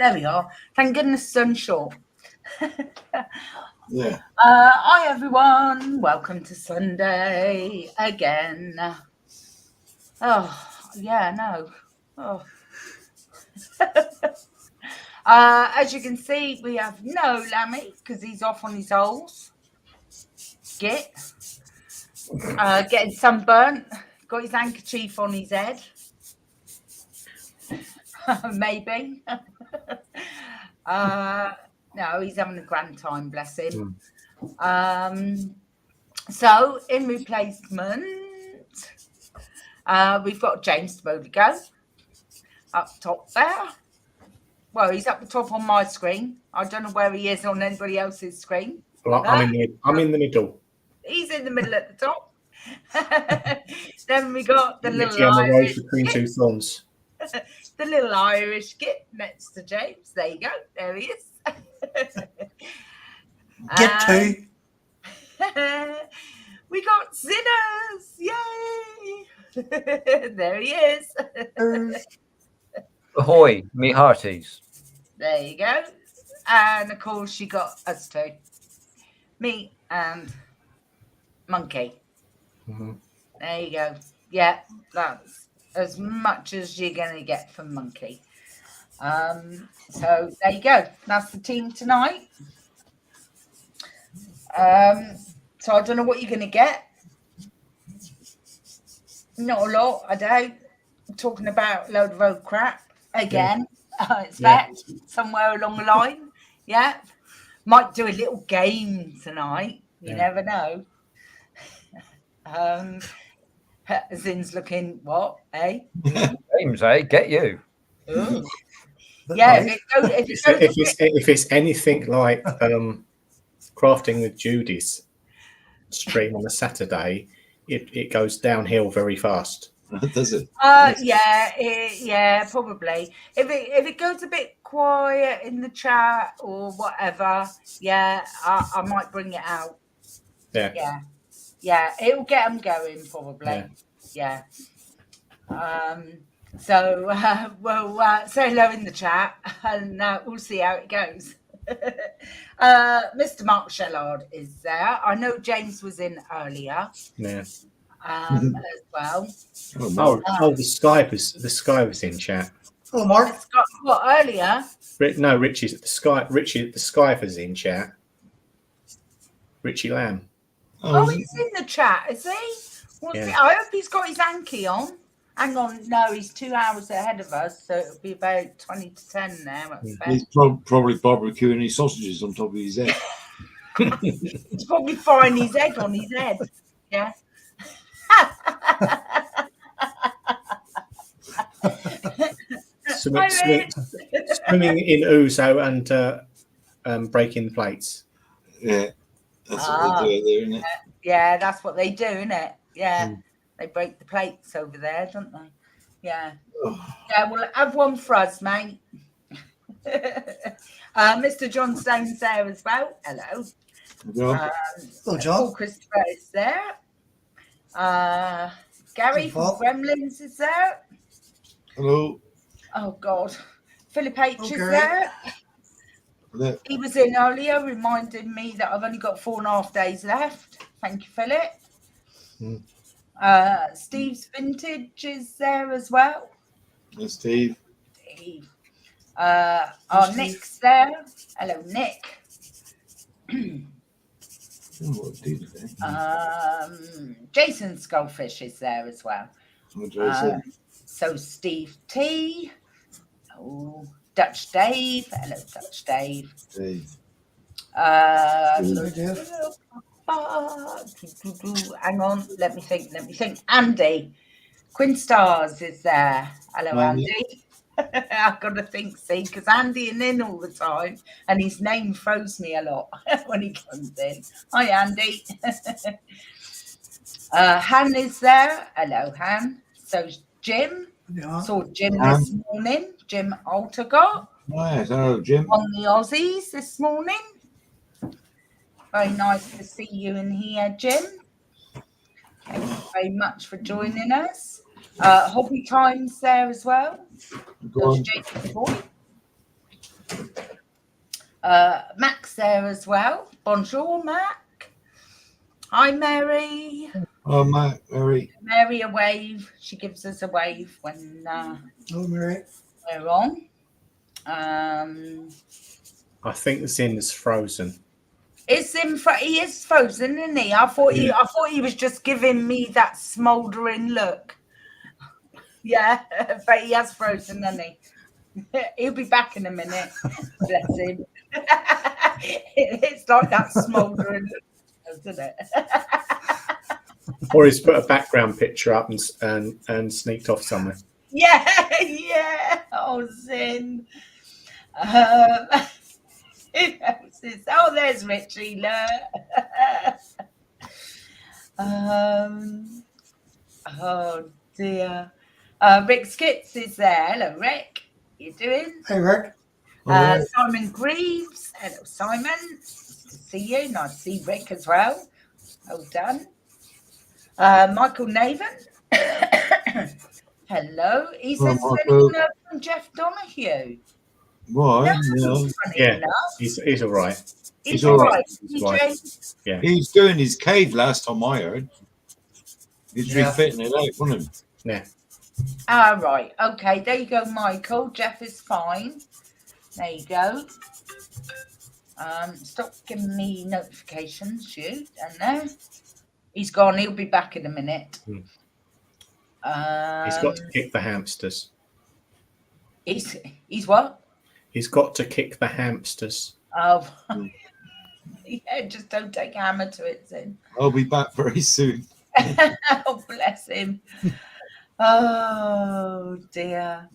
There we are. Thank goodness sun's short. Yeah. Hi everyone. Welcome to Sunday again. Oh yeah, no. Oh. As you can see, we have no Lammy because he's off on his holes. Getting sunburnt. Got his handkerchief on his head. Maybe. No, he's having a grand time, bless him. So in replacement, we've got James Bodigo up top there. Well, he's up the top on my screen. I don't know where he is on anybody else's screen. Well, I'm in the middle. He's in the middle at the top. Then we got the little on the road Irish between two thorns. The little Irish git next to James. There you go. There he is. Get to. We got Sinners. Yay. There he is. Ahoy, me hearties. There you go. And of course, you got us two. Me and Monkey. Mm-hmm. There you go. Yeah, that's as much as you're going to get from Monkey. So there you go. That's the team tonight. So I don't know what you're going to get. Not a lot, I doubt. Talking about a load of old crap again. I expect somewhere along the line. Yeah. Might do a little game tonight. You never know. Zin's looking what? Eh? James, eh? Get you. Ooh. Yeah. If it's anything like Crafting with Judy's stream on a Saturday, it goes downhill very fast. Does it? Yeah, probably. If it goes a bit quiet in the chat or whatever, I might bring it out. Yeah, it'll get them going probably. Yeah. So we'll say hello in the chat and we'll see how it goes. Mr. Mark Shellard is there. I know James was in earlier. Yeah. As well. The Sky was in chat. Hello, Mark. What earlier? No, Richie at the Sky was in chat. Richie Lamb. He's in the chat, is he? I hope he's got his Anki on. Hang on, no, he's 2 hours ahead of us, so it'll be about 20 to 10 now. He's probably barbecuing his sausages on top of his head. He's probably frying his egg on his head. Yeah. Swimming in ouzo and breaking the plates. Yeah, that's what they do there, isn't it? Yeah, that's what they do, isn't it? Yeah, they break the plates over there, don't they? Yeah. Yeah, well, have one for us, mate. Mr. John Stone's there as well. Hello. Hello, John. Paul Christopher is there. Gary from Gremlins is there. Hello. Oh God, Philip H is there. Hello. He was in earlier, reminding me that I've only got 4.5 days left. Thank you, Philip. Steve's Vintage is there as well. Yes, Steve. Nick's there. Hello, Nick. Jason Skullfish is there as well. So Steve T. Dutch Dave. Hello, Dutch Dave. Hang on, let me think. Andy. Quinn Stars is there. Hello, Andy. I've got to think, see, because Andy is in all the time, and his name throws me a lot when he comes in. Hi, Andy. Han is there. Hello, Han. So Jim. Yeah. Saw Jim this morning. Jim Altergott. Yes, hello, Jim. On the Aussies this morning. Very nice to see you in here, Jim. Thank you very much for joining us. Hobby Time's there as well. There's Jason Boy. Mac's there as well. Bonjour, Mac. Hi, Mary. Oh, Matt, Mary. Mary, a wave. She gives us a wave when Mary. we're on. I think Zin's frozen. Is he is frozen, isn't he? I thought he was just giving me that smouldering look. Yeah, but he has frozen, hasn't he? He'll be back in a minute. Bless him. It's like that smouldering look, isn't it? Or he's put a background picture up and sneaked off somewhere. Yeah. Oh, Zin. Who else is? Oh, there's Richie. Look. Oh dear. Rick Skits is there. Hello, Rick. You doing? Hey, Rick. Simon Greaves. Hello, Simon. Nice to see you. Nice to see Rick as well. Well done. Michael Naven. Hello. He says anyone heard from Jeff Donahue? Why? Yeah, he's all right. He's all right. Yeah. He's doing his cave last time I heard. He's refitting it out, wasn't he? Yeah. Right. Okay. There you go, Michael. Jeff is fine. There you go. Stop giving me notifications, you. And there. He's gone. He'll be back in a minute. He's got to kick the hamsters. He's what? He's got to kick the hamsters. Oh, yeah. Just don't take a hammer to it, then. I'll be back very soon. Oh, bless him. Oh dear.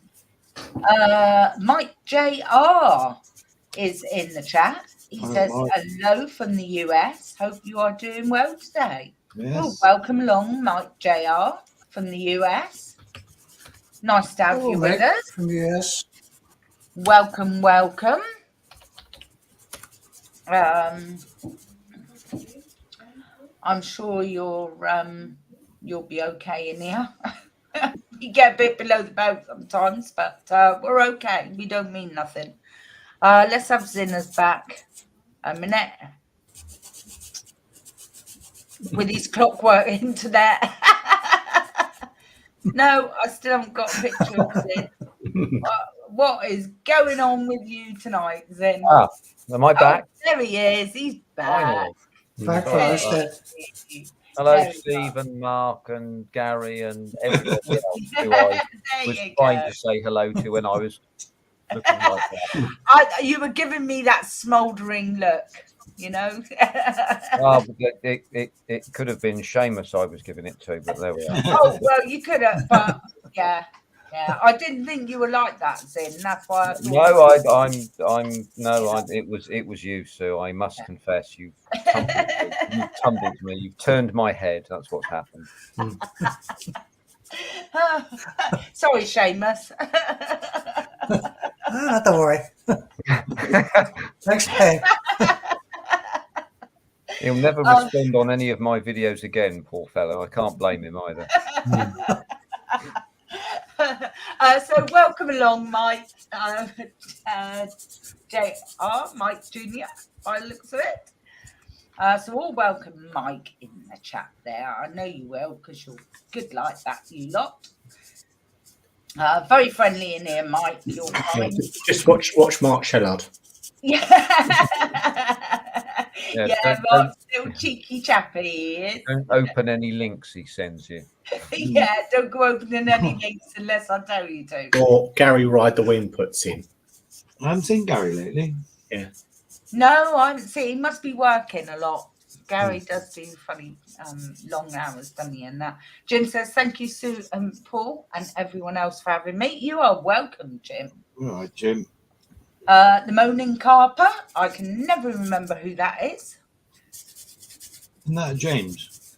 Mike JR is in the chat. He says hello from the US. Hope you are doing well today. Yes. Oh, welcome along, Mike JR from the US. Nice to have you with us. From the US. Welcome. I'm sure you'll be okay in here. You get a bit below the belt sometimes, but we're okay. We don't mean nothing. Let's have Zinner's back a minute with his clockwork internet. No, I still haven't got a picture of Zin. What is going on with you tonight, Zin? Am I back? There he is. He's back. Back for us. Hello, Steve and Mark and Gary and everybody else who I was trying to say hello to when I was looking like that. You were giving me that smouldering look, you know. It could have been Seamus I was giving it to, but there we are. Oh well, you could have, but yeah. I didn't think you were like that, Zin. That's why I thought. It was you, Sue. I must confess, you've tumbled me. You've turned my head. That's what's happened. Sorry, Seamus. Don't worry. Thanks, Hank. He'll never respond on any of my videos again, poor fellow. I can't blame him either. So welcome along, Mike. Mike Jr. by the looks of it. So all welcome Mike in the chat there. I know you will because you're good like that, you lot. Very friendly in here, Mike. You're fine. Just watch Mark Shellard. Mark's still cheeky chappy he is. Don't open any links he sends you. Yeah, don't go opening any links unless I tell you to. Or Gary Ride the Wind puts in. I haven't seen Gary lately. Yeah. No, I haven't seen. He must be working a lot. Gary does do funny long hours, doesn't he? And that. Jim says, thank you, Sue and Paul and everyone else for having me. You are welcome, Jim. All right, Jim. The Moaning Carper. I can never remember who that is. Isn't that James?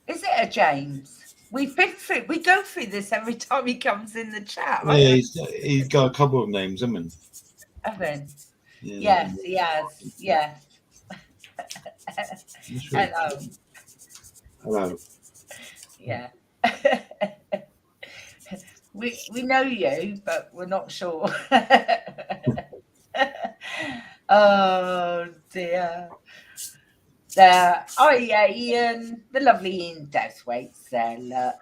Is it a James? We've been through. We go through this every time he comes in the chat. Right? Yeah, he's got a couple of names, hasn't he? Evan. Yeah. Yes, he has. Yeah. Hello. Hello. Yeah. We know you, but we're not sure. Oh dear. There. Oh yeah, Ian. The lovely Ian Deathwaite's there. Look.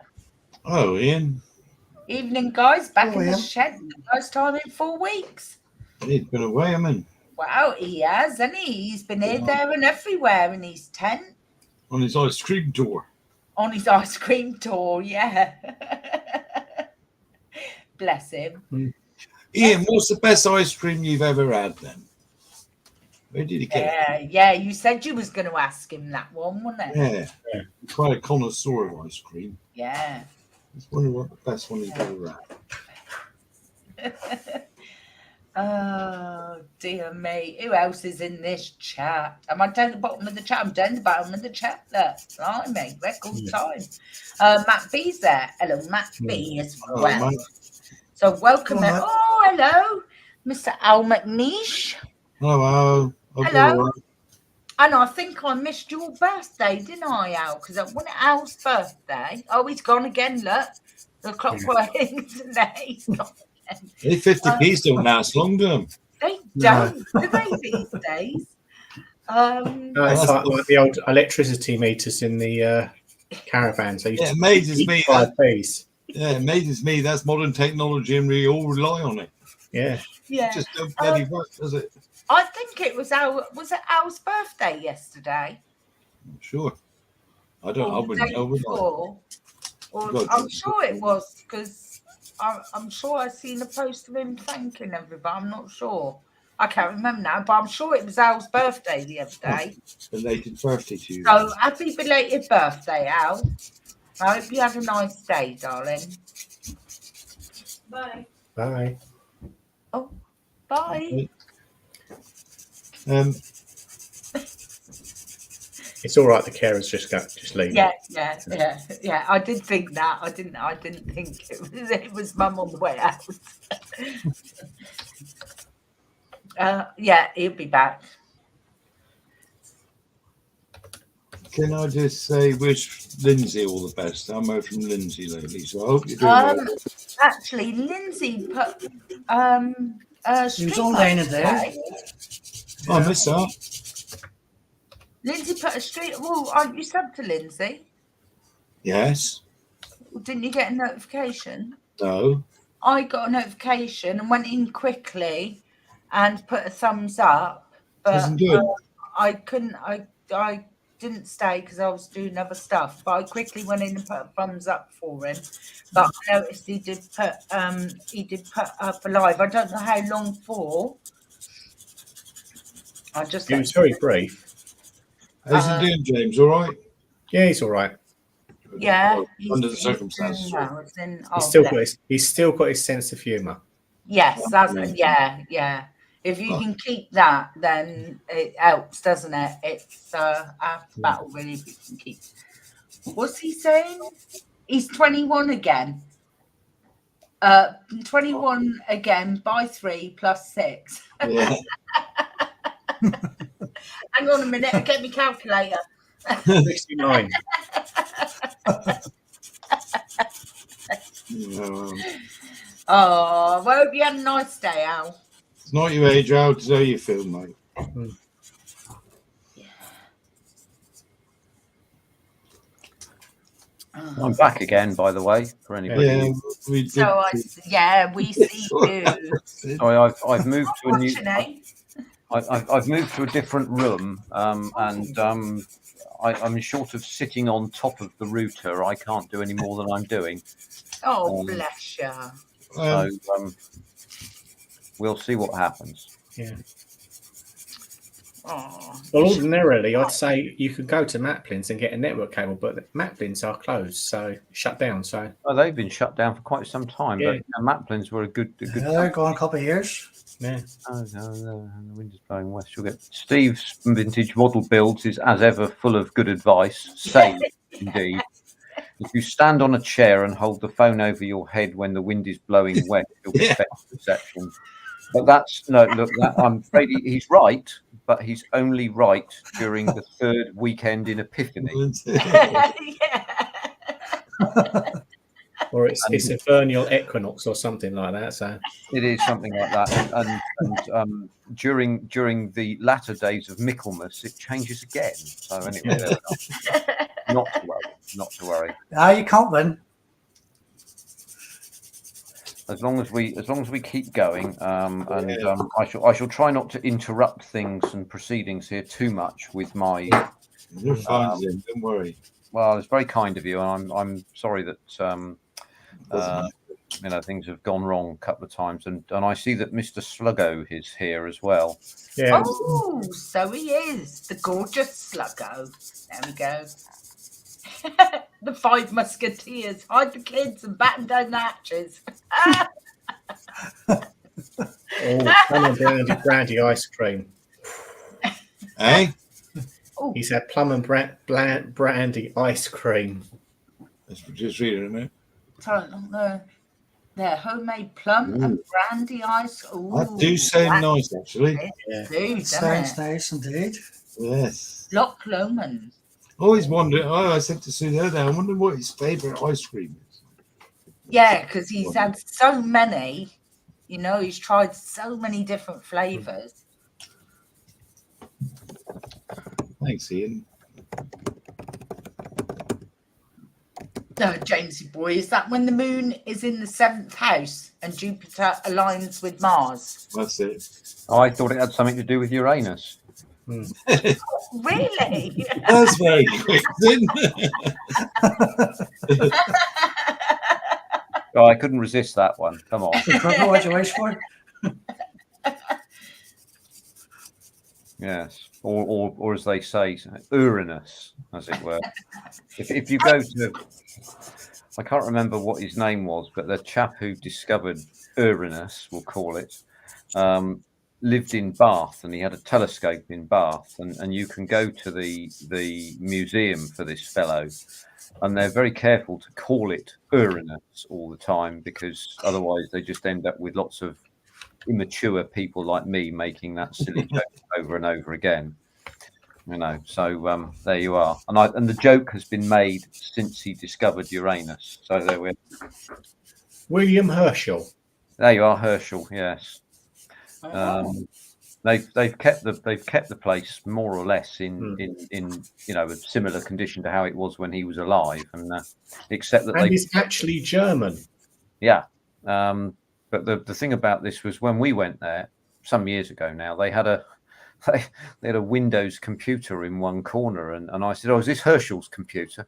Oh, Ian. Evening, guys. Back Oh, in the Ian. shed for the first time in 4 weeks. He's been away, I mean. Wow, he has, hasn't he? He's been here, there, and everywhere in his tent. On his ice cream tour. On his ice cream tour, yeah. Bless him. Ian, what's the best ice cream you've ever had then? Where did he get it? Yeah. You said you was going to ask him that one, wasn't it? Yeah. Quite a connoisseur of ice cream. Yeah. I was wondering what the best one he's ever had. Oh, dear me. Who else is in this chat? Am I down the bottom of the chat? I'm down the bottom of the chat. Look, blimey, record time. Matt B's there. Hello, Matt B as well. So welcome. Oh, hello, Mr. Al McNeish. Hello. Hello. And I think I missed your birthday, didn't I, Al? Because it wasn't Al's birthday. Oh, he's gone again, look. The clock's working today. He's gone again. Hey, 50p's don't last long, do them? They don't, do they, these days? No, it's like the old electricity meters in the caravans. It amazes me. 5p's. Yeah, it amazes me. That's modern technology and we all rely on it. Yeah. Yeah. It just don't bloody work, does it? I think it was Al's birthday yesterday? Sure. I don't. I wouldn't know. I'm sure it was because I'm sure I seen a post of him thanking everybody. I'm not sure. I can't remember now, but I'm sure it was Al's birthday the other day. Belated birthday to you. So happy belated birthday, Al. I hope you have a nice day, darling. Bye. Bye. Oh, bye. It's all right. The carers just leave. Yeah. I did think that. I didn't think it was Mum on the way out. Yeah, he'll be back. Can I just say, wish Lindsay all the best? I'm heard from Lindsay lately, so I hope you're doing well. Actually, Lindsay put He was online today. Oh, I missed that. Lindsay put a stream. Well, aren't you subbed to Lindsay? Yes. Didn't you get a notification? No. I got a notification and went in quickly and put a thumbs up, but I couldn't. I didn't stay because I was doing other stuff. But I quickly went in and put a thumbs up for him. But I noticed he did put up a live. I don't know how long for. It was very brief. How's he doing, James? All right? Yeah, he's all right. Yeah, under the circumstances. He's still got his sense of humour. Yes, yeah. If you can keep that, then it helps, doesn't it? It's half the battle, really, if you can keep. What's he saying? He's 21 again. 21 again by 3 plus 6. Yeah. Hang on a minute, I'll get my calculator. 69. Oh, well, hope you had a nice day, Al. It's not your age, Al. It's how you feel, mate. I'm back again, by the way, for anybody. Yeah, we see you. Sorry, I've moved to a new. I've moved to a different room, and I'm short of sitting on top of the router. I can't do any more than I'm doing. Oh, bless you. So we'll see what happens. Yeah. Oh, well, ordinarily, I'd say you could go to Maplin's and get a network cable, but Maplin's are closed, so shut down. So they've been shut down for quite some time. Yeah. But Maplin's were a good. They're gone a couple of years. Yeah. Oh no, the wind is blowing west. You'll get Steve's vintage model builds is as ever full of good advice. Same indeed. If you stand on a chair and hold the phone over your head when the wind is blowing west, you'll get better reception. But that's I'm afraid he's right, but he's only right during the third weekend in Epiphany. Well, Or it's a vernal equinox or something like that. So it is something like that. And during the latter days of Michaelmas, it changes again. So anyway, there we are. Not to worry. Not to worry. Ah, you can't win. As long as we keep going, I shall try not to interrupt things and proceedings here too much with my. You're fine, Zim, don't worry. Well, it's very kind of you, and I'm sorry that things have gone wrong a couple of times, and I see that Mr. Sluggo is here as well. yeah. Oh, so he is the gorgeous Sluggo. There we go. The 5 Musketeers. Hide the kids and batten down the hatches. Plum and brandy ice cream. Eh? He said plum and brandy ice cream. Let's just read it a minute. They're homemade plum and brandy ice. Ooh, That do sound nice, actually. Yeah. Sounds nice indeed. Yes. Loch Lomond. I always wondered. I said to Sue the other day, I wonder what his favourite ice cream is. Yeah, because he's had so many. You know, he's tried so many different flavours. Thanks, Ian. No, Jamesy boy, is that when the moon is in the 7th house and Jupiter aligns with Mars? That's it. I thought it had something to do with Uranus. Really? That's very quick, then. Oh, I couldn't resist that one. Come on. What'd you wish for? Yes, or as they say, Uranus, as it were. If you go to, I can't remember what his name was, but the chap who discovered Uranus, we'll call it, lived in Bath, and he had a telescope in Bath, and you can go to the museum for this fellow, and they're very careful to call it Uranus all the time, because otherwise they just end up with lots of immature people like me making that silly joke over and over again. So there you are, and the joke has been made since he discovered Uranus. So there we are. William Herschel. There you are, Herschel. Yes. They've kept the place more or less in a similar condition to how it was when he was alive, and except that he's actually German. Yeah. But the thing about this was when we went there some years ago now, they had a Windows computer in one corner, and I said, "Oh, is this Herschel's computer?"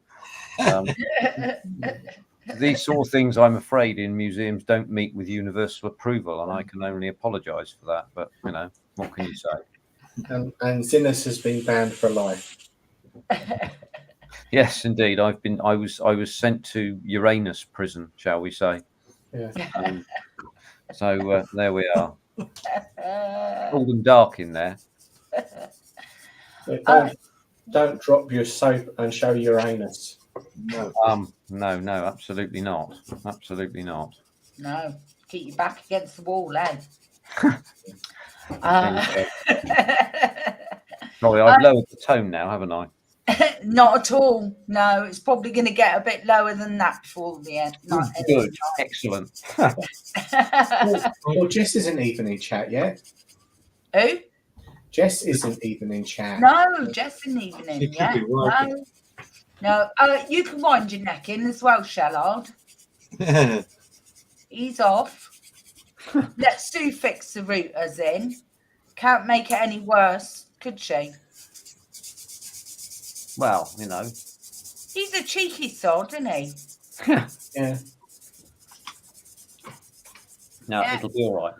These sort of things, I'm afraid, in museums don't meet with universal approval, and I can only apologise for that. But what can you say? And Zinus has been banned for life. Yes, indeed. I was sent to Uranus prison, shall we say? Yeah. So there we are. Cold and dark in there. Don't drop your soap and show Uranus. No. No, absolutely not. Absolutely not. No, keep your back against the wall, eh? Sorry, I've lowered the tone now, haven't I? Not at all. No, it's probably going to get a bit lower than that before the end. Good, excellent. Well, Jess isn't even in chat yet. Who? Jess isn't even in chat. No, Jess isn't even in She could yet. be working. No. You can wind your neck in as well, Shallard. He's off. Let Sue fix the routers in. Can't make it any worse, could she? Well, He's a cheeky sod, isn't he? Yeah. No, it'll be all right.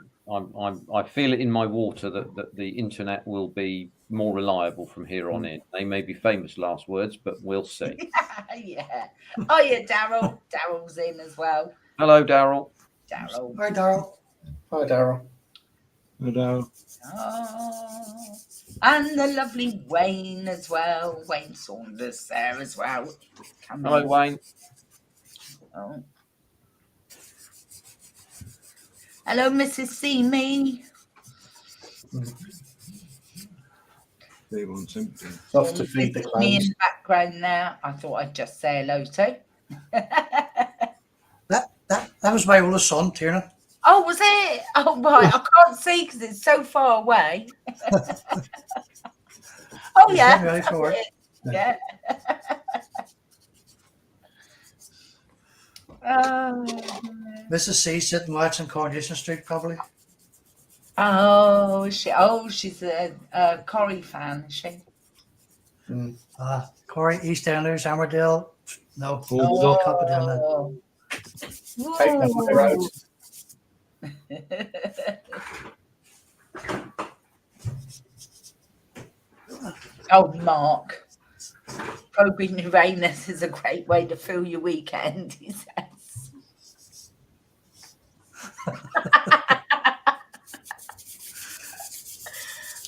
I feel it in my water that the internet will be more reliable from here on in. They may be famous last words, but we'll see. Yeah. Oh, yeah, Daryl. Daryl's in as well. Hello, Daryl. Daryl. Hi, Daryl. Hi, Daryl. Hello. Oh, and the lovely Wayne as well. Wayne Saunders there as well. Hello, Wayne. Oh. Hello, Mrs. Seamy. They want something. Off to feed the Me in clowns. the background there. I thought I'd just say hello to. That was my oldest son, Tiernan. Oh, was it? Oh, right. I can't see because it's so far away. Oh, He's yeah. getting ready for work. Yeah. Mrs. C sitting watching Coronation Street, probably. Oh, she's a Corrie fan, is she? Corey, EastEnders, Armadale. No, Oh, Cup of them. Oh. Take that on the road. Oh, Mark. Probing Uranus is a great way to fill your weekend, he says.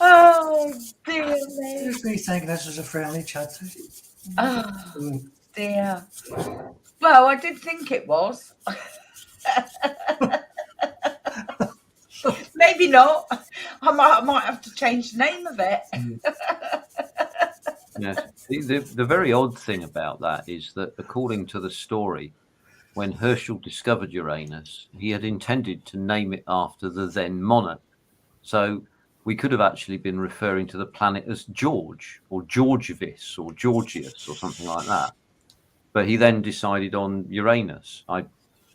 Oh, dear me. Here's me thinking this is a friendly chat. Oh, dear. Well, I did think it was. Maybe not. I might have to change the name of it. Yes. The very odd thing about that is that, according to the story, when Herschel discovered Uranus, he had intended to name it after the then monarch. So we could have actually been referring to the planet as George or Georgivis or Georgius or something like that. But he then decided on Uranus.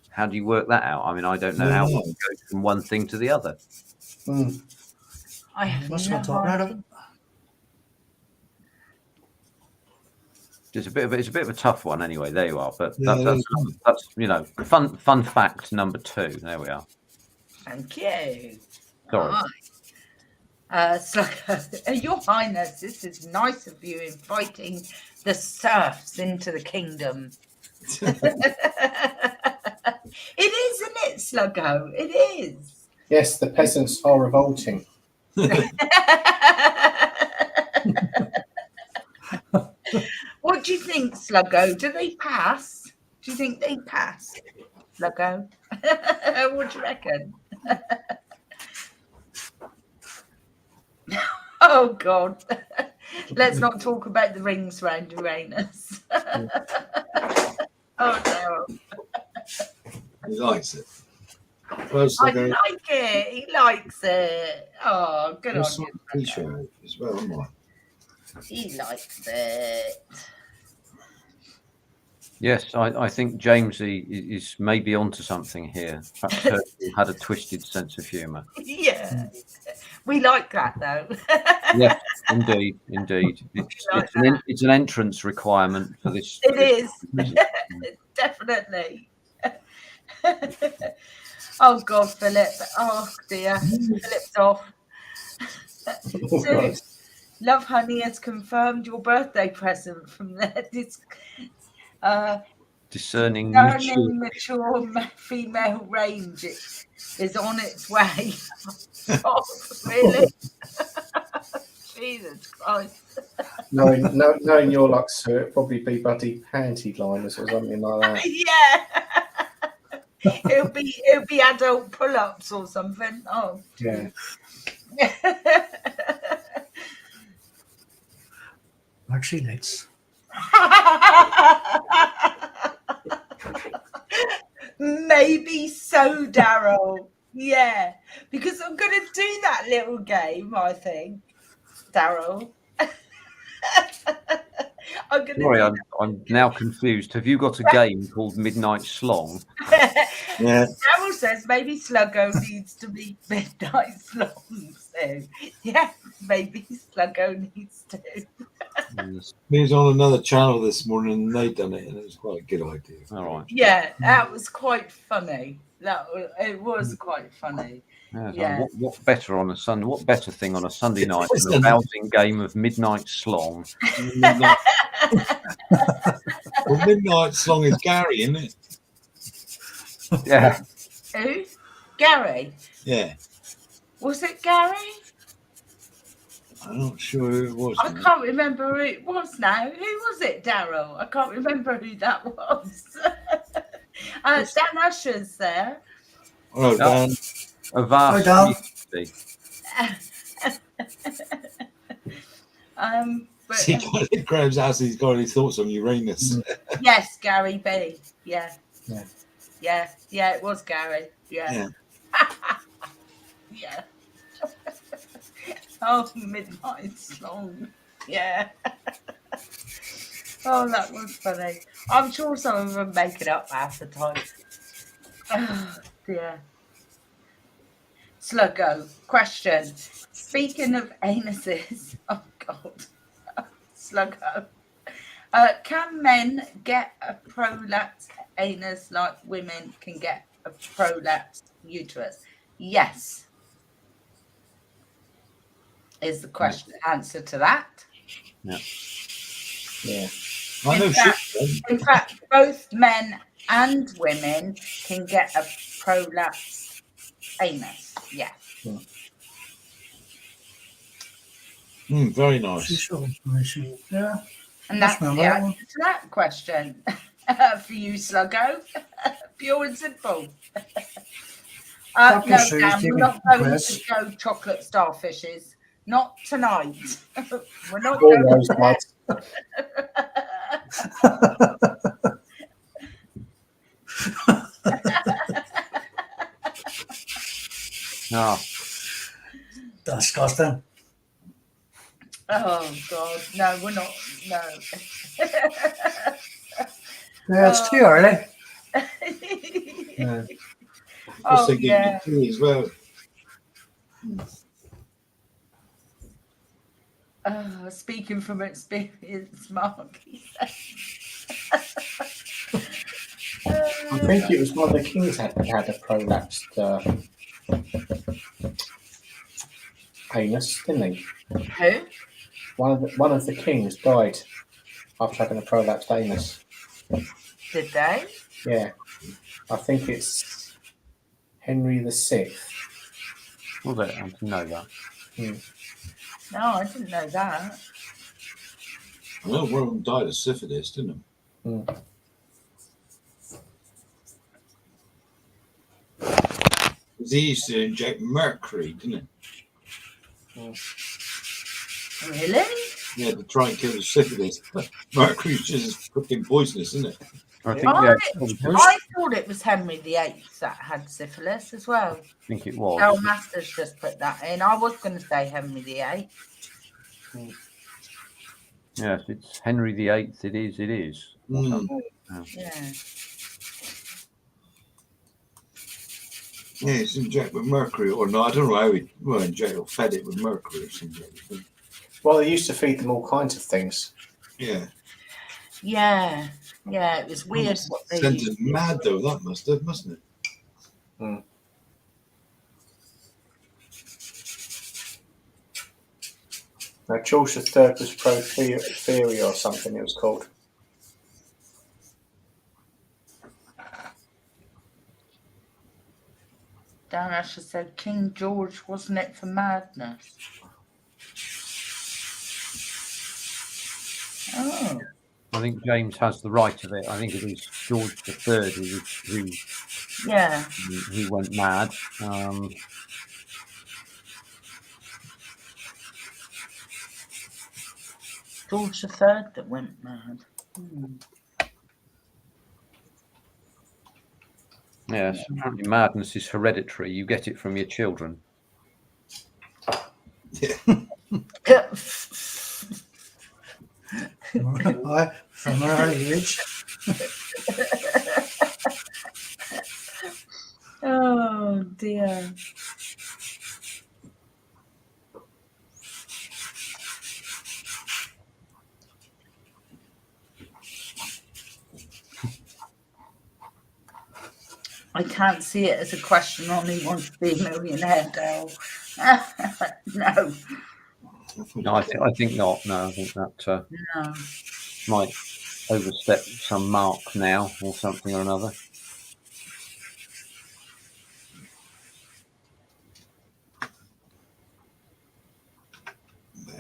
How do you work that out? I mean, I don't know how we can go from one thing to the other. I have Must no have talking about it. It's a bit of a tough one, anyway. There you are. But Yeah, that's fun fact number 2. There we are. Thank you. Sorry. Your Highness, this is nice of you inviting the serfs into the kingdom. It is, isn't it, Sluggo? It is. Yes, the peasants are revolting. What do you think, Sluggo? Do they pass? Do you think they pass, Sluggo? What do you reckon? Oh, God. Let's not talk about the rings round Uranus. Oh, no. he likes it. I like it. He likes it. Oh, good on you. T-shirt as well, isn't it? He likes it. Yes, I think Jamesy is maybe onto something here. Perhaps Herschel had a twisted sense of humour. Yeah. We like that, though. Yes, indeed. It's an entrance requirement for this. It is. Definitely. Oh, God, Philip. Oh, dear. Philip's off. So, Love Honey has confirmed your birthday present from the discerning mature female range is on its way. Oh, really? Jesus Christ. Knowing your luck, sir, it'd probably be bloody panty liners or something like that. Yeah. It'll be adult pull-ups or something. Oh. Yeah. Maxi Knits. Maybe so, Daryl. Yeah, because I'm going to do that little game, I think, Daryl. Sorry, I'm now confused. Have you got a game called Midnight Slong? Yeah. Daryl says maybe Sluggo needs to be Midnight Slong. So, yeah, maybe Sluggo needs to. He was on another channel this morning and they'd done it, and it was quite a good idea. All right. Yeah, that was quite funny. It was quite funny. Yeah. What better on a Sunday? What better thing on a Sunday night than a rousing game of Midnight Slong? Well, Midnight Slong is Gary, isn't it? Yeah. Who? Gary? Yeah. Was it Gary? I'm not sure who it was. I can't remember who it was now. Who was it, Daryl? I can't remember who that was. Dan Usher's there. Oh, Dan. A vast. Dan. But, See, at Graham's house, he's got any thoughts on Uranus. yes, Gary B. Yeah. Yeah, it was Gary. Yeah. Yeah. Oh, midnight's long. Yeah. Oh, that was funny. I'm sure some of them make it up half the time. Oh, dear. Sluggo, question. Speaking of anuses, oh, God. Sluggo. Can men get a prolapsed anus like women can get a prolapsed uterus? Yes, is the question answer to that. Yeah. In fact, both men and women can get a prolapsed anus. Yeah. Very nice. Useful information. Yeah. And That's that's the that answer one. to that question for you, Sluggo. Pure and simple. No, Dr. Dan, Seuss, we're not going to Chris. go chocolate starfishes. Not tonight. We're not All going those there. buds. Oh, Disgusting. Oh, God. No, we're not. No. Yeah, it's too early. Yeah. Oh, Thinking yeah. tea as well. Speaking from experience, Mark. I think it was one of the kings had a prolapsed anus, didn't he? Who? One of the kings died after having a prolapsed anus. Did they? Yeah, I think it's Henry VI. was it? I didn't know that. No, I didn't know that. I know one of them died of syphilis, didn't he? He used to inject mercury, didn't Really? he? Yeah, to try and kill the syphilis. Mercury's just fucking poisonous, isn't it? I think, I I thought it was Henry VIII that had syphilis as well. think it was. Carol Masters just put that in. I was going to say Henry VIII. Yes, it's Henry VIII. It is. Yeah. Yeah, it's injected with mercury, or no, I don't know how he injected or fed it with mercury or something. Well, they used to feed them all kinds of things. Yeah. Yeah. Yeah, it was weird what they Sent used. us mad though, that must have, mustn't it? Now, George III was pro-theory or something it was called. Dan Asher said King George, wasn't it for madness? Oh. I think James has the right of it. I think it was George III who went mad. George III that went mad. Yes, apparently madness is hereditary. You get it from your children. Yeah. From an early age. Oh dear. I can't see it as a question on who wants to be a millionaire, Dale. No. No, I think not. No, I think that No. might overstep some mark now or something or another.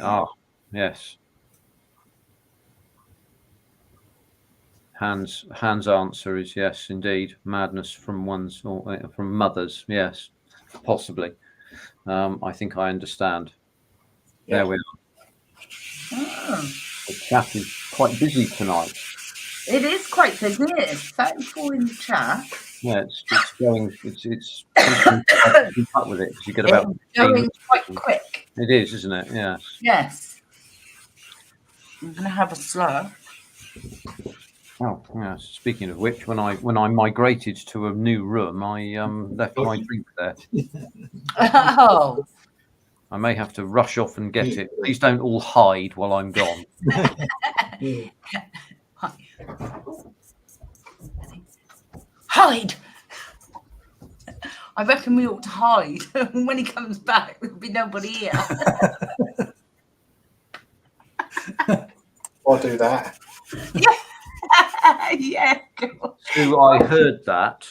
Ah, yes. Hans' answer is yes, indeed. Madness from one's or from mothers. Yes, possibly. I think I understand. Yeah. There we are. Oh. The chat is quite busy tonight. It is quite busy. It's 34 in the chat. Yeah, it's going. It's keep up with it because you get about. It's going quite quick. It is, isn't it? Yes. Yes. I'm gonna have a slurp. Oh, yeah. Speaking of which, when I migrated to a new room, I left my drink there. Oh. I may have to rush off and get it. Please don't all hide while I'm gone. Hide. I reckon we ought to hide. When he comes back, there'll be nobody here. I'll do that. Yeah. Cool. So I heard that.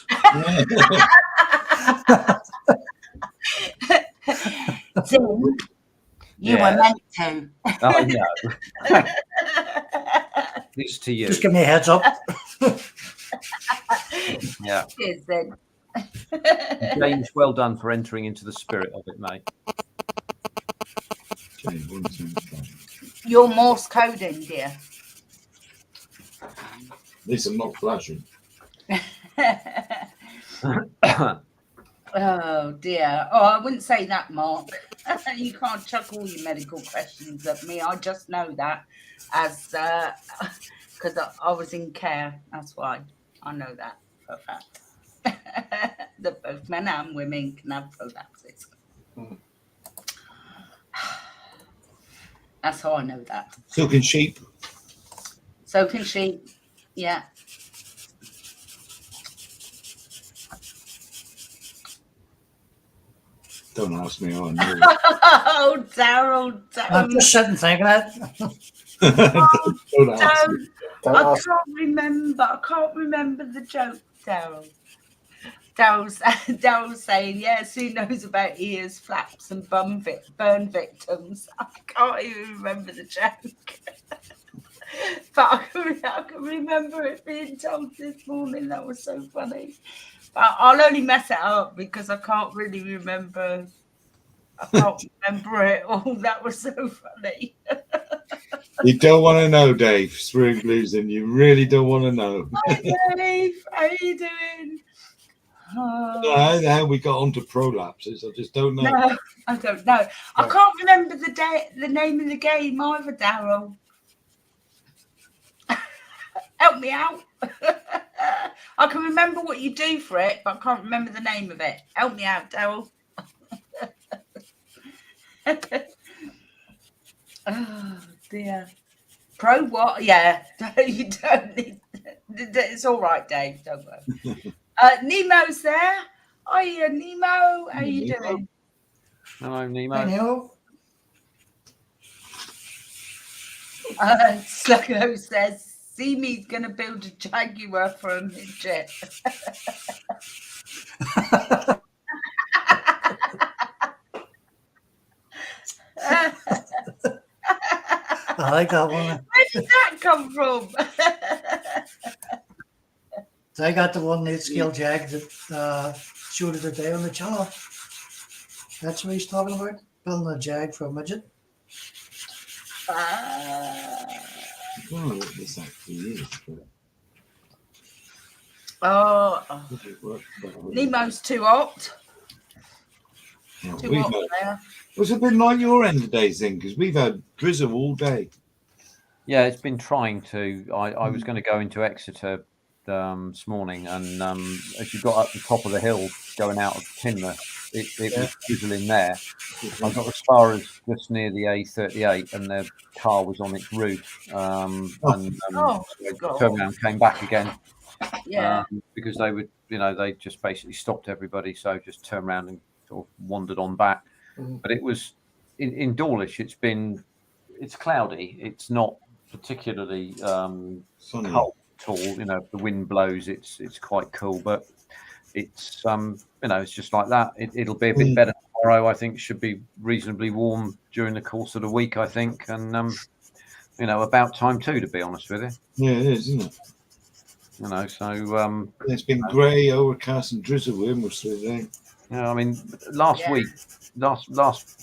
Tim, you were meant to. I know. It's to you. Just give me a heads up. Yeah. Cheers, then. James, well done for entering into the spirit of it, mate. You're Morse coding, dear. At least I'm not flashing. Oh dear. Oh, I wouldn't say that, Mark. You can't chuck all your medical questions at me. I just know that as because I was in care. That's why I know that for a fact. That both men and women can have prolapses. That's how I know that. So can sheep. So can she. Yeah. Don't ask me how I know. Oh, Daryl, I'm just sitting thinking it. Don't ask me. I can't remember the joke, Daryl. Daryl's saying, yeah, Sue knows about ears, flaps, and burn victims. I can't even remember the joke. But I can remember it being told this morning. That was so funny. But I'll only mess it up because I can't really remember. I can't remember it all. That was so funny. You don't want to know, Dave. Spring Blues, and you really don't want to know. Hi, Dave. How are you doing? How the hell we got onto prolapses? I just don't know. No, I don't know. I can't remember the name of the game either, Daryl. Help me out. I can remember what you do for it, but I can't remember the name of it. Help me out, Daryl. Oh dear. Pro what? Yeah. You don't need. It's all right, Dave. Don't worry. Nemo's there. Hiya, Nemo. How you doing? Hello, Nemo. I know. Sluggo says, Simi's going to build a Jaguar for a midget. I like that one. Where did that come from? I got the one that scale jag that showed it today on the channel. That's what he's talking about. Building a jag for a midget. I don't know what this actually is. Oh, Nemo's too hot. Too hot there. What's it been like your end of days then? Because we've had drizzle all day. Yeah, it's been trying to. I was going to go into Exeter this morning, and as you got up the top of the hill going out of Tinmouth, it was drizzling there. I got as far as just near the A38, and the car was on its roof. So I turned around, came back again. Yeah. Because they would, they just basically stopped everybody, so just turned around and sort of wandered on back. But it was in Dawlish. It's cloudy. It's not particularly cold at all. If the wind blows, it's quite cool. But it's it's just like that. It'll be a bit better tomorrow. I think should be reasonably warm during the course of the week. I think, and about time too. To be honest with you. Yeah, it is, isn't it? So it's been grey, overcast, and drizzle most of the day. Yeah, I mean, last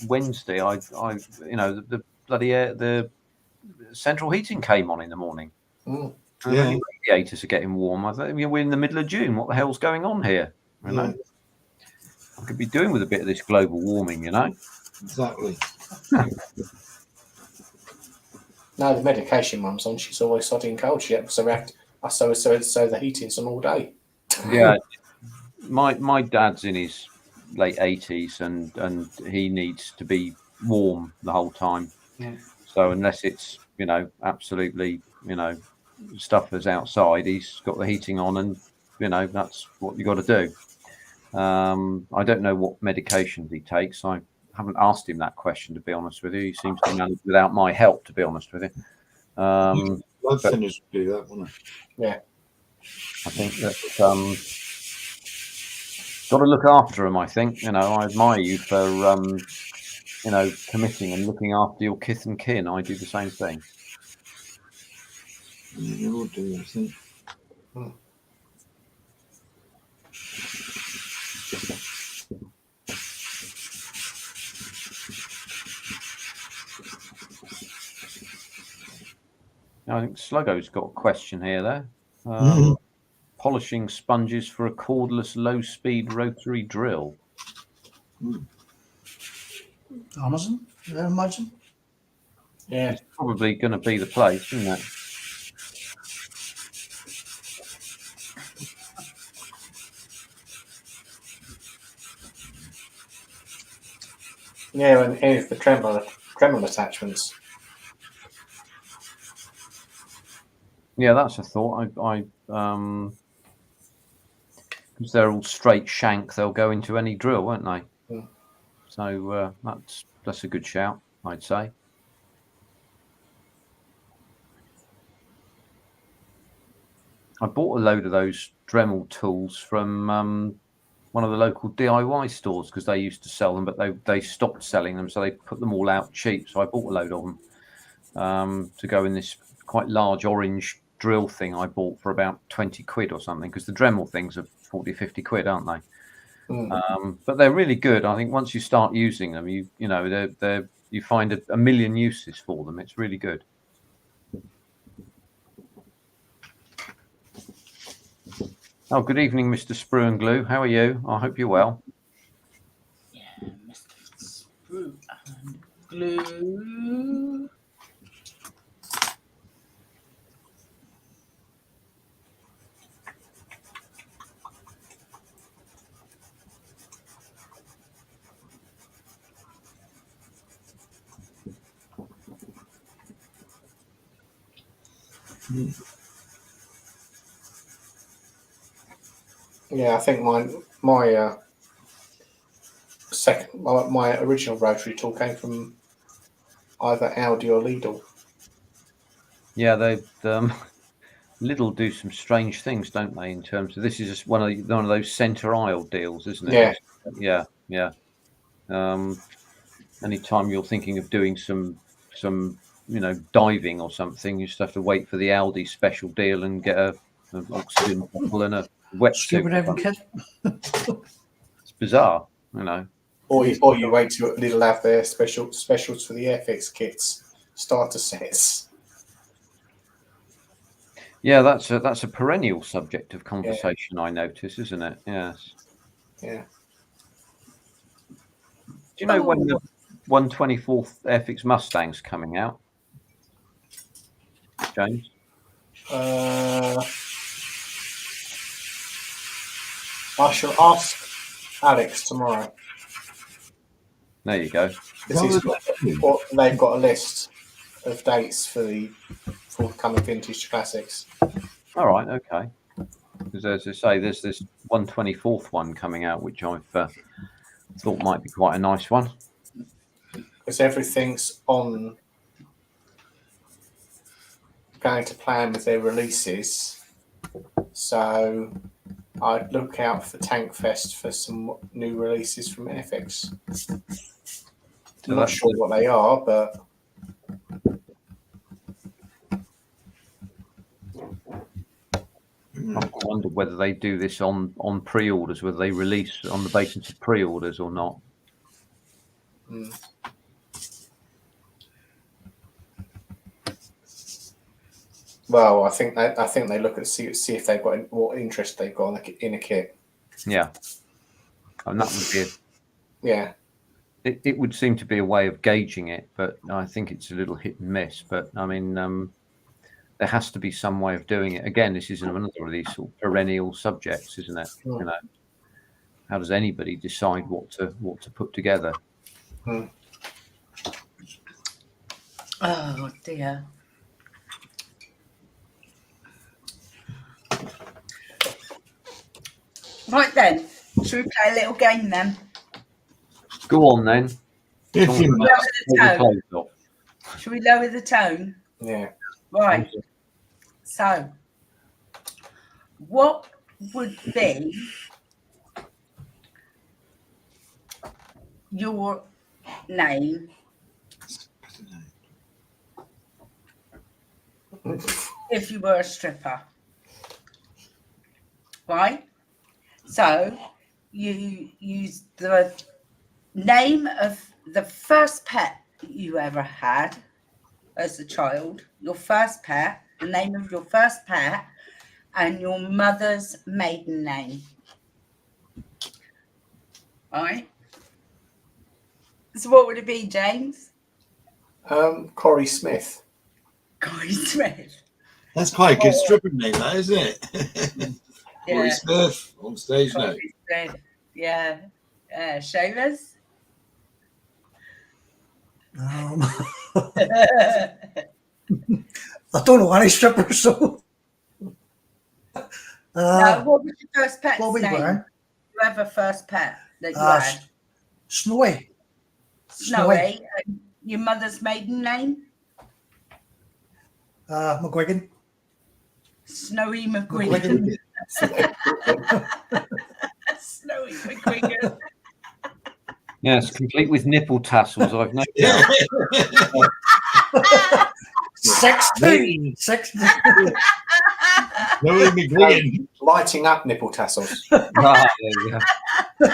Wednesday, I the bloody the central heating came on in the morning. Yeah. The radiators are getting warm. I think we're in the middle of June. What the hell's going on here? You know, I could be doing with a bit of this global warming. You know, Exactly. No, the medication mum's on. She's always sodding cold. So we have to, so the heating's on all day. yeah. My dad's in his late 80s, and he needs to be warm the whole time. So unless it's absolutely stuffers outside, he's got the heating on, and that's what you got to do. I don't know what medications he takes. I haven't asked him that question, to be honest with you. He seems to manage without my help, to be honest with you. Blood but- thinners would do that, wouldn't it? Yeah. I think that got to look after him. I think I admire you for committing and looking after your kith and kin. I do the same thing. Yeah, they all do, I think. I think Sluggo's got a question here, there. Polishing sponges for a cordless low-speed rotary drill. Amazon, I imagine. Yeah. It's probably going to be the place, isn't it? Yeah, and here's the Dremel attachments. Yeah, that's a thought. Because they're all straight shank, they'll go into any drill, won't they? So that's a good shout, I'd say. I bought a load of those Dremel tools from one of the local DIY stores, because they used to sell them, but they stopped selling them, so they put them all out cheap. So I bought a load of them to go in this quite large orange drill thing I bought for about 20 quid or something, because the Dremel things are 40, 50 quid, aren't they? But they're really good. I think once you start using them, you find a million uses for them. It's really good. Oh, good evening, Mr. Sprue and Glue. How are you? I hope you're well. Yeah, Mr. Sprue and Glue. Yeah, I think my original rotary tool came from either Audi or Lidl. Yeah, they Lidl do some strange things, don't they? In terms of, this is just one of those centre aisle deals, isn't it? Yeah. Anytime you're thinking of doing some diving or something, you just have to wait for the Aldi special deal and get an oxygen bottle and a wetsuit. Stupid having kit. It's bizarre, Or you wait till Lidl have their specials for the Airfix kits, starter sets. Yeah, that's a perennial subject of conversation. I notice, isn't it? Yes. Yeah. Do you know when the 124th Airfix Mustang's coming out, James? I shall ask Alex tomorrow. There you go. They've got a list of dates for the forthcoming vintage classics. All right, okay. Because as I say, there's this 124th one coming out, which I've thought might be quite a nice one. Because everything's going to plan with their releases. So I'd look out for Tank Fest for some new releases from Airfix. I'm not sure what they are, but I wonder whether they do this on pre-orders, whether they release on the basis of pre-orders or not. Well, I think they look at see if they've got what interest they've got in a kit. Yeah, and that would be Yeah. It would seem to be a way of gauging it, but I think it's a little hit and miss. But I mean, there has to be some way of doing it. Again, this is another of these sort of perennial subjects, isn't it? Mm. You know, how does anybody decide what to put together? Mm. Oh dear. Right then, should we play a little game then? Go on then. If you Lower must. the Take your tone. clothes off. Should we lower the tone? Yeah. Right. So, what would be your name if you were a stripper? Right? So, you use the name of the first pet you ever had as a child, your first pet, the name of your first pet, and your mother's maiden name. All right. So what would it be, James? Corey Smith. Corey Smith. That's quite a good stripper name, that, isn't it? Corey Yeah. Smith on stage now. Corey Smith. Yeah. Shavers. I don't know any strippers, so. No, what was your first pet's What we name? wearing? Whoever first pet that you had. Snowy. Snowy. And your mother's maiden name? McGuigan. Snowy McGuigan. McGuigan. Snowy McGuigan. Yes, complete with nipple tassels. I've no Yeah. 16. 16. No, McGuigan. Lighting up nipple tassels. there you go.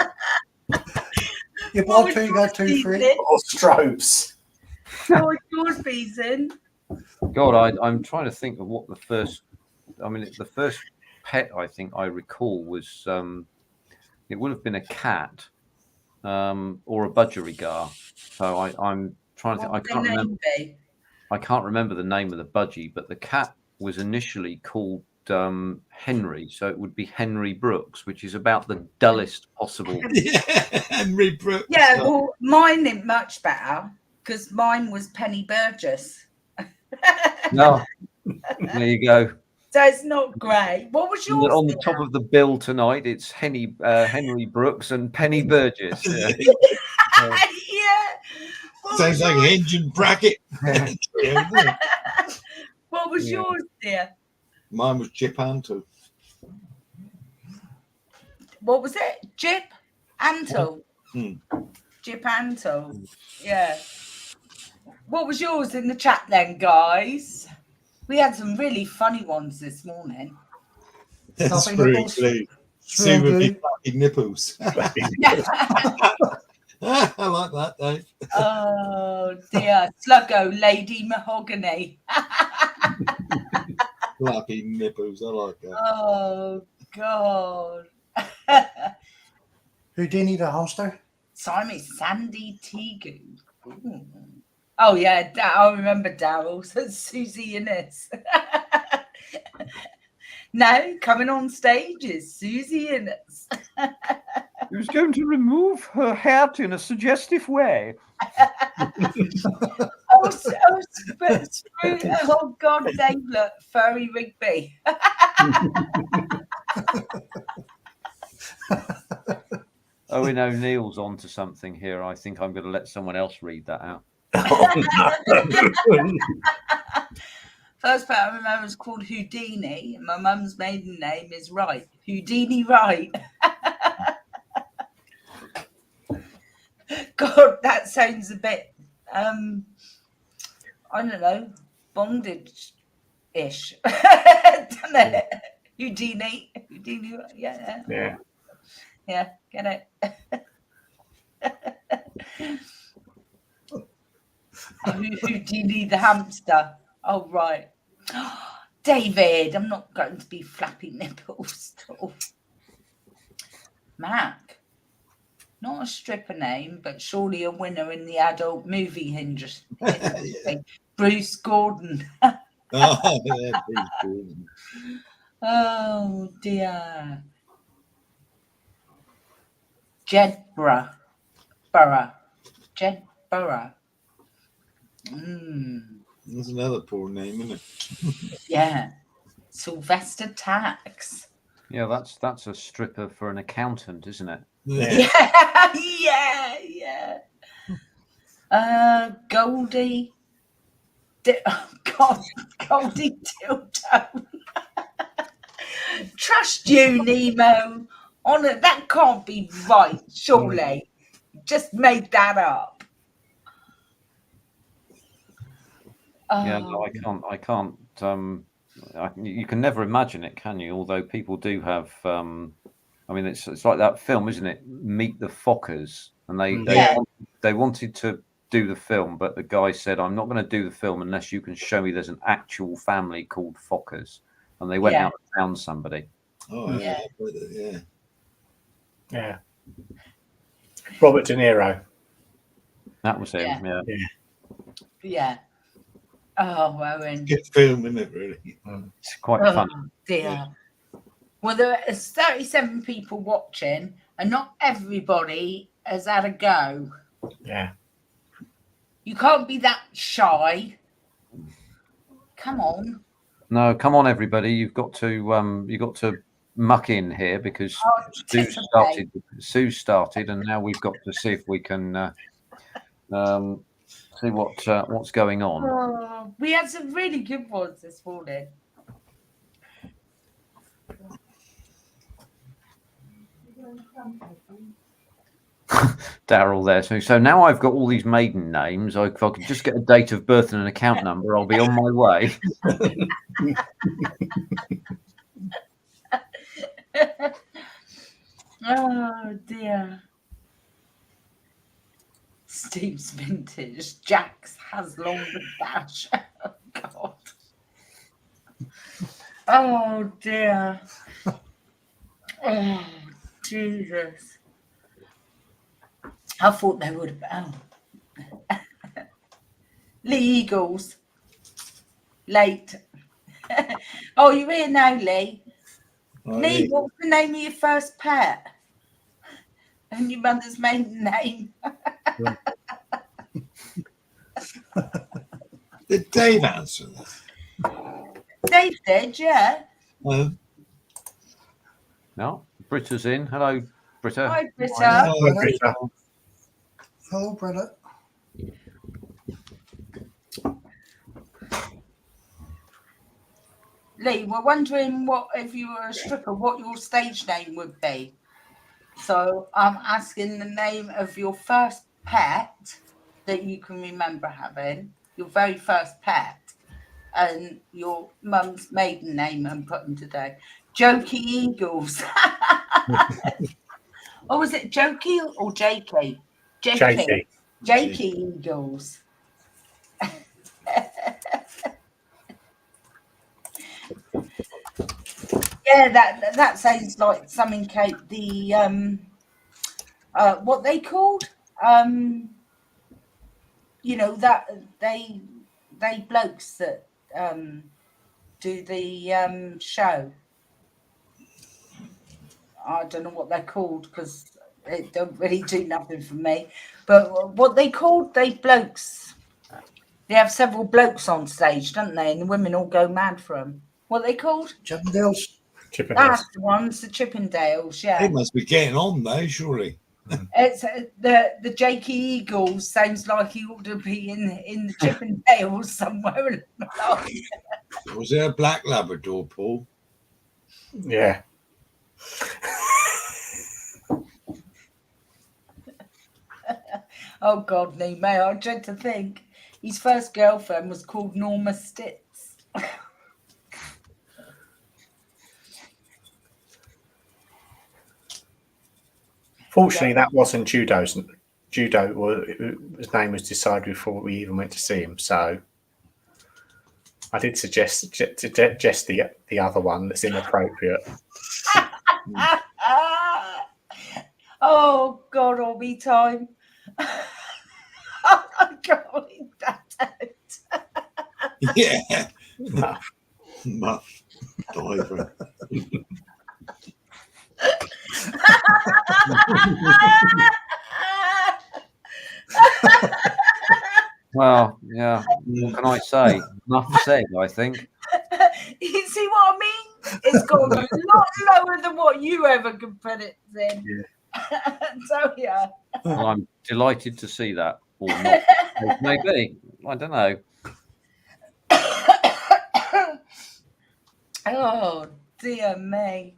You bought two, you got two free. Or strobes. What was yours, Beeson? God, I'm trying to think of what the first. I mean, the first pet I think I recall was it would have been a cat or a budgerigar. So I'm trying to think. I can't remember the name of the budgie, but the cat was initially called Henry, so it would be Henry Brooks, which is about the dullest possible. Yeah, Henry Brooks. Yeah, well, mine ain't much better because mine was Penny Burgess. No, there you go. So it's not great. What was yours? On the top of the bill tonight, it's Henry Brooks and Penny Burgess. Yeah. Yeah. What Sounds was like yours? hinge and bracket. What was yours, dear? Mine was Chip Antle. What was it? Jip Antle. Hmm. Jip Antle. Yeah. What was yours in the chat then, guys? We had some really funny ones this morning. That's Flappy very nipples. blue. Sue Swim would be blue. flappy nipples. I like that, Dave. Oh dear. Sluggo, Lady Mahogany. Flappy nipples. I like that. Oh God. Houdini the hamster. Simon Sandy Teague. Ooh. Oh yeah, I remember Daryl. So Susie Innes. Now coming on stage is Susie Innes. Who's going to remove her hat in a suggestive way? Oh God, Dave, look, Furry Rigby. Owen O'Neill's onto something here. I think I'm going to let someone else read that out. First part I remember was called Houdini. My mum's maiden name is Wright. Houdini Wright. God, that sounds a bit, I don't know, bondage-ish. Doesn't it? Houdini. Houdini, yeah. Yeah. Yeah, get it? Houdini the hamster. Oh, right. David, I'm not going to be flapping nipples. Mac, not a stripper name, but surely a winner in the adult movie industry. Bruce Gordon. Oh, yeah, Bruce Gordon. Oh dear. Jedburgh. Jedburgh. That's another poor name, isn't it? Yeah. Sylvester Tax. Yeah, that's a stripper for an accountant, isn't it? Yeah. Yeah. Goldie. Oh God, Goldie Dildo. Trust you, Nemo. Honor, that can't be right, surely. Just made that up. Yeah, no, I can't. You can never imagine it, can you? Although people do have. I mean, it's like that film, isn't it? Meet the Fockers, and they wanted to do the film, but the guy said, "I'm not going to do the film unless you can show me there's an actual family called Fockers." And they went out and found somebody. Oh, yeah. Yeah. Robert De Niro. That was him. Yeah. Oh, Owen. Good film, isn't it, really? It's quite funny. Dear. Yeah. Well, there are 37 people watching, and not everybody has had a go. Yeah. You can't be that shy. Come on. No, come on, everybody! You've got to muck in here because Sue started, and now we've got to see if we can see what's going on. Oh, we had some really good ones this morning. Daryl there. So now I've got all these maiden names. If I could just get a date of birth and an account number, I'll be on my way. Oh dear. Steve's vintage. Jax has long moustache. Oh God. Oh dear. Oh Jesus. I thought they would have. Oh. Lee Eagles. Late. Oh, you're here now, Lee. Lee, what's the name of your first pet? And your mother's maiden name? Did Dave answer that? Dave did, yeah. No, Britta's in. Hello, Britta. Hi, Britta. Hello, Britta. Hello, Britta. Lee, we're wondering if you were a stripper, what your stage name would be. So I'm asking the name of your first pet that you can remember having, your very first pet, and your mum's maiden name and put them today. Jokey Eagles. Oh, was it Jokey or Jakey? Jakey. Jakey Eagles. Yeah, that sounds like something Kate. The what they called? You know that they blokes that do the show. I don't know what they're called because it don't really do nothing for me. But what they called? They blokes. They have several blokes on stage, don't they? And the women all go mad for them. What are they called? Chippendales. That's the ones, the Chippendales, yeah. They must be getting on though, surely. It's the Jakey Eagles sounds like he ought to be in the Chippendales somewhere. Was there a black Labrador, Paul? Yeah. Oh God, no, may I dread to think his first girlfriend was called Norma Stitz. Fortunately, that wasn't Judo's. His name was decided before we even went to see him. So I did suggest the other one that's inappropriate. Oh God, all me time. I'm going that out. Yeah. Muff. Muff. Diver. Well, yeah. What can I say? Enough said, I think. You see what I mean? It's gone a lot lower than what you ever could put it in. Yeah. So yeah. Well, I'm delighted to see that, or not. Maybe. I don't know. Oh dear me.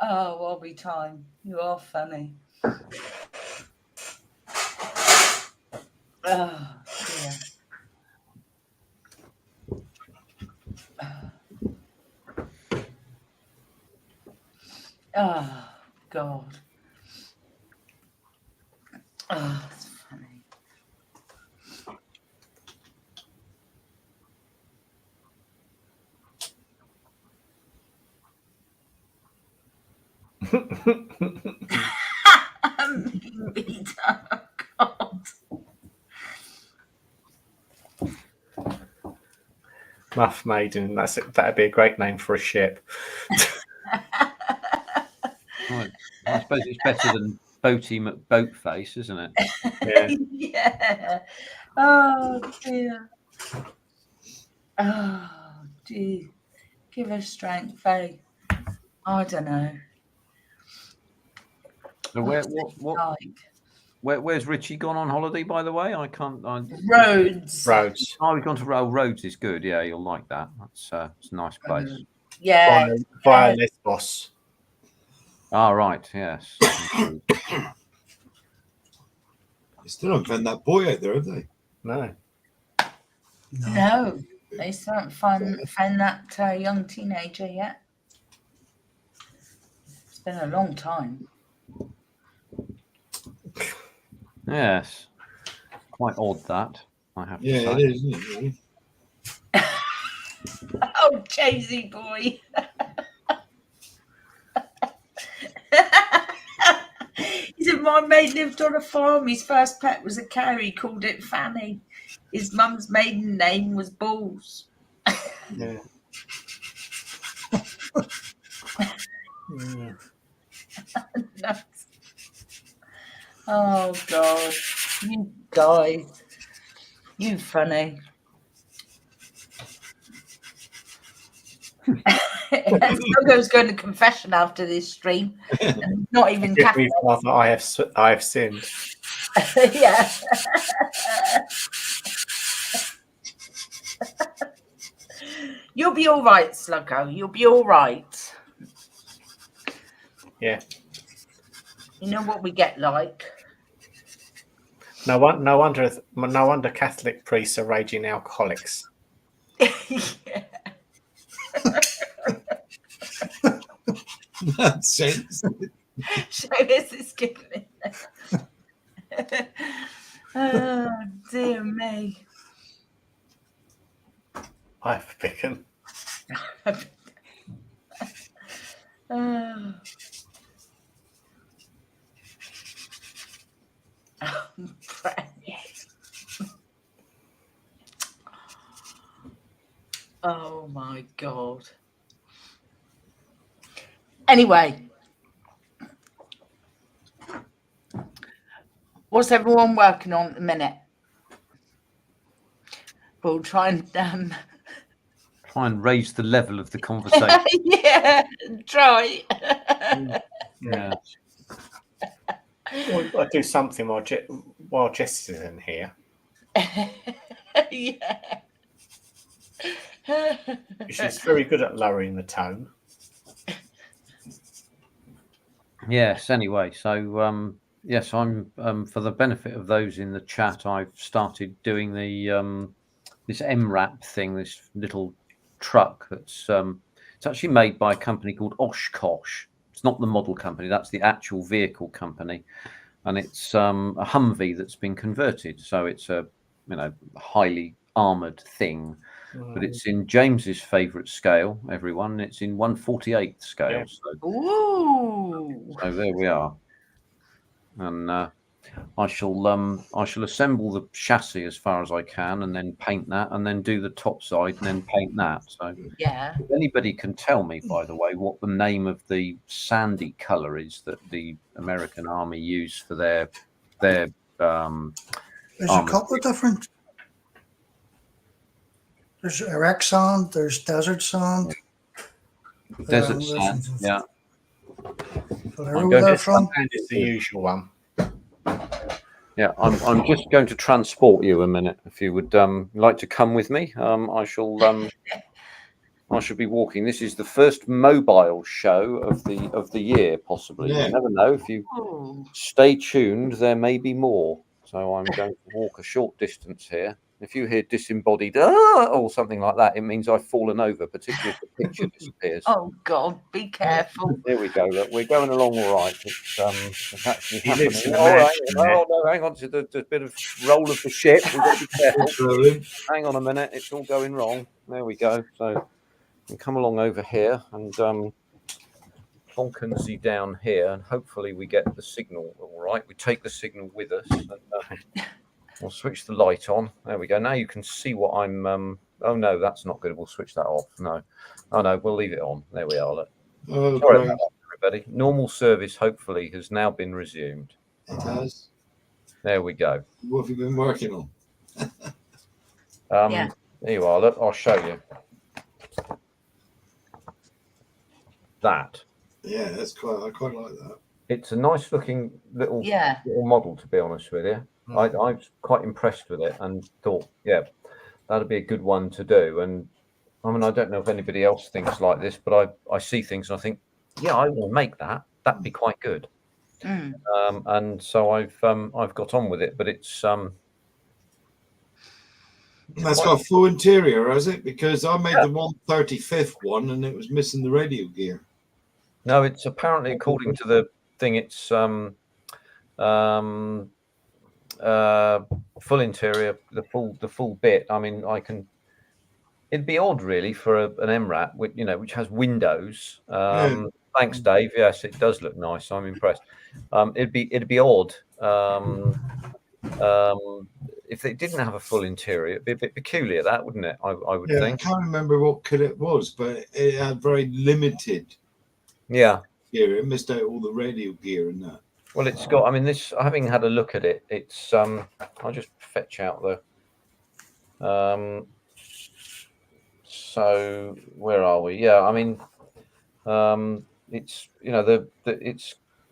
Oh, all be time. You are funny. Oh dear. Oh God. Oh, that's funny. God. Muff Maiden. That'd be a great name for a ship. Right. I suppose it's better than Boaty McBoatface, isn't it? Yeah. Yeah. Oh dear. Oh dear. Give us strength, Faye. I don't know. So where's Richie gone on holiday, by the way? I can't. Roads. Roads. Oh, we've gone to Rhodes. Is good. Yeah, you'll like that. It's a nice place. Yeah. Via Lesbos. Ah, right. Yes. They still haven't found that boy out there, have they? No. No, they still haven't found that young teenager yet. It's been a long time. Yes. Quite odd that, I have to Yeah, say. it is, isn't it, really? Oh, Chasey boy. He said, my mate lived on a farm. His first pet was a cow. He called it Fanny. His mum's maiden name was Balls. Yeah. Yeah. Nuts. Oh, God. You guys. You funny. Sogo's going to confession after this stream. And not even Forgive Catholic. me, Father, I have sinned. Yeah. You'll be all right, Sluggo. You'll be all right. Yeah. You know what we get like. No wonder Catholic priests are raging alcoholics. Yeah. Nonsense. Show us this giving. Oh dear me. I've been. Oh. Oh my God. Anyway, what's everyone working on at the minute? We'll try and raise the level of the conversation. yeah, try. Yeah. Well, we've got to do something while Jess is in here. Yeah. She's very good at lowering the tone. Yes. Anyway, so yes, I'm for the benefit of those in the chat, I've started doing the this MRAP thing, this little truck that's it's actually made by a company called Oshkosh. It's not the model company, that's the actual vehicle company, and it's a Humvee that's been converted. So it's a highly armored thing, but it's in James's favourite scale, everyone. It's in 1/48th scale. Yeah. So, Ooh. so there we are. And I shall assemble the chassis as far as I can, and then paint that, and then do the top side, and then paint that. So Yeah. if anybody can tell me, by the way, what the name of the sandy colour is that the American Army use for their There's a armour. couple of different. There's Iraq sand. There's desert sand. Desert there's- sand, yeah. Whatever I'm going they're to- from. And it's the usual one. Yeah, I'm just going to transport you a minute. If you would like to come with me, I shall be walking. This is the first mobile show of the year, possibly. Yeah. You never know. If you Ooh. stay tuned, there may be more. So I'm going to walk a short distance here. If you hear disembodied or something like that, it means I've fallen over, particularly if the picture disappears. Oh God, be careful. There we go. Look, we're going along all right. It's actually He lives happening. in a All right. mansion, Oh no, hang on. There's a bit of roll of the ship. We've got to be careful. Rolling. Hang on a minute. It's all going wrong. There we go. So we come along over here and plonk down here, and hopefully we get the signal all right. We take the signal with us. And, we'll switch the light on. There we go. Now you can see what I'm. Oh no, that's not good. We'll switch that off. No. Oh no, we'll leave it on. There we are. Look. Oh, Sorry great. about that, everybody. Normal service hopefully has now been resumed. It has. There we go. What have you been working on? Yeah. There you are. Look, I'll show you. That. Yeah, that's I quite like that. It's a nice looking little Yeah. model, to be honest with you. I was quite impressed with it and thought, yeah, that'd be a good one to do. And I mean, I don't know if anybody else thinks like this, but I see things and I think, yeah, I will make that. That'd be quite good. Mm. And so I've got on with it, but it's That's got a full interior, has it? Because I made the 1/35th one and it was missing the radio gear. no, it's apparently, according to the thing, it's full interior, the full bit. I mean, it'd be odd really for an MRAP, which has windows. Thanks, Dave. Yes, it does look nice. I'm impressed. It'd be odd if it didn't have a full interior. It'd be a bit peculiar, that, wouldn't it? I would think. I can't remember what kit it was, but it had very limited. Yeah. Gear. It missed out all the radio gear and that. Well, it's got. I mean, this. Having had a look at it, it's. I'll just fetch out the. So where are we? Yeah, I mean, it's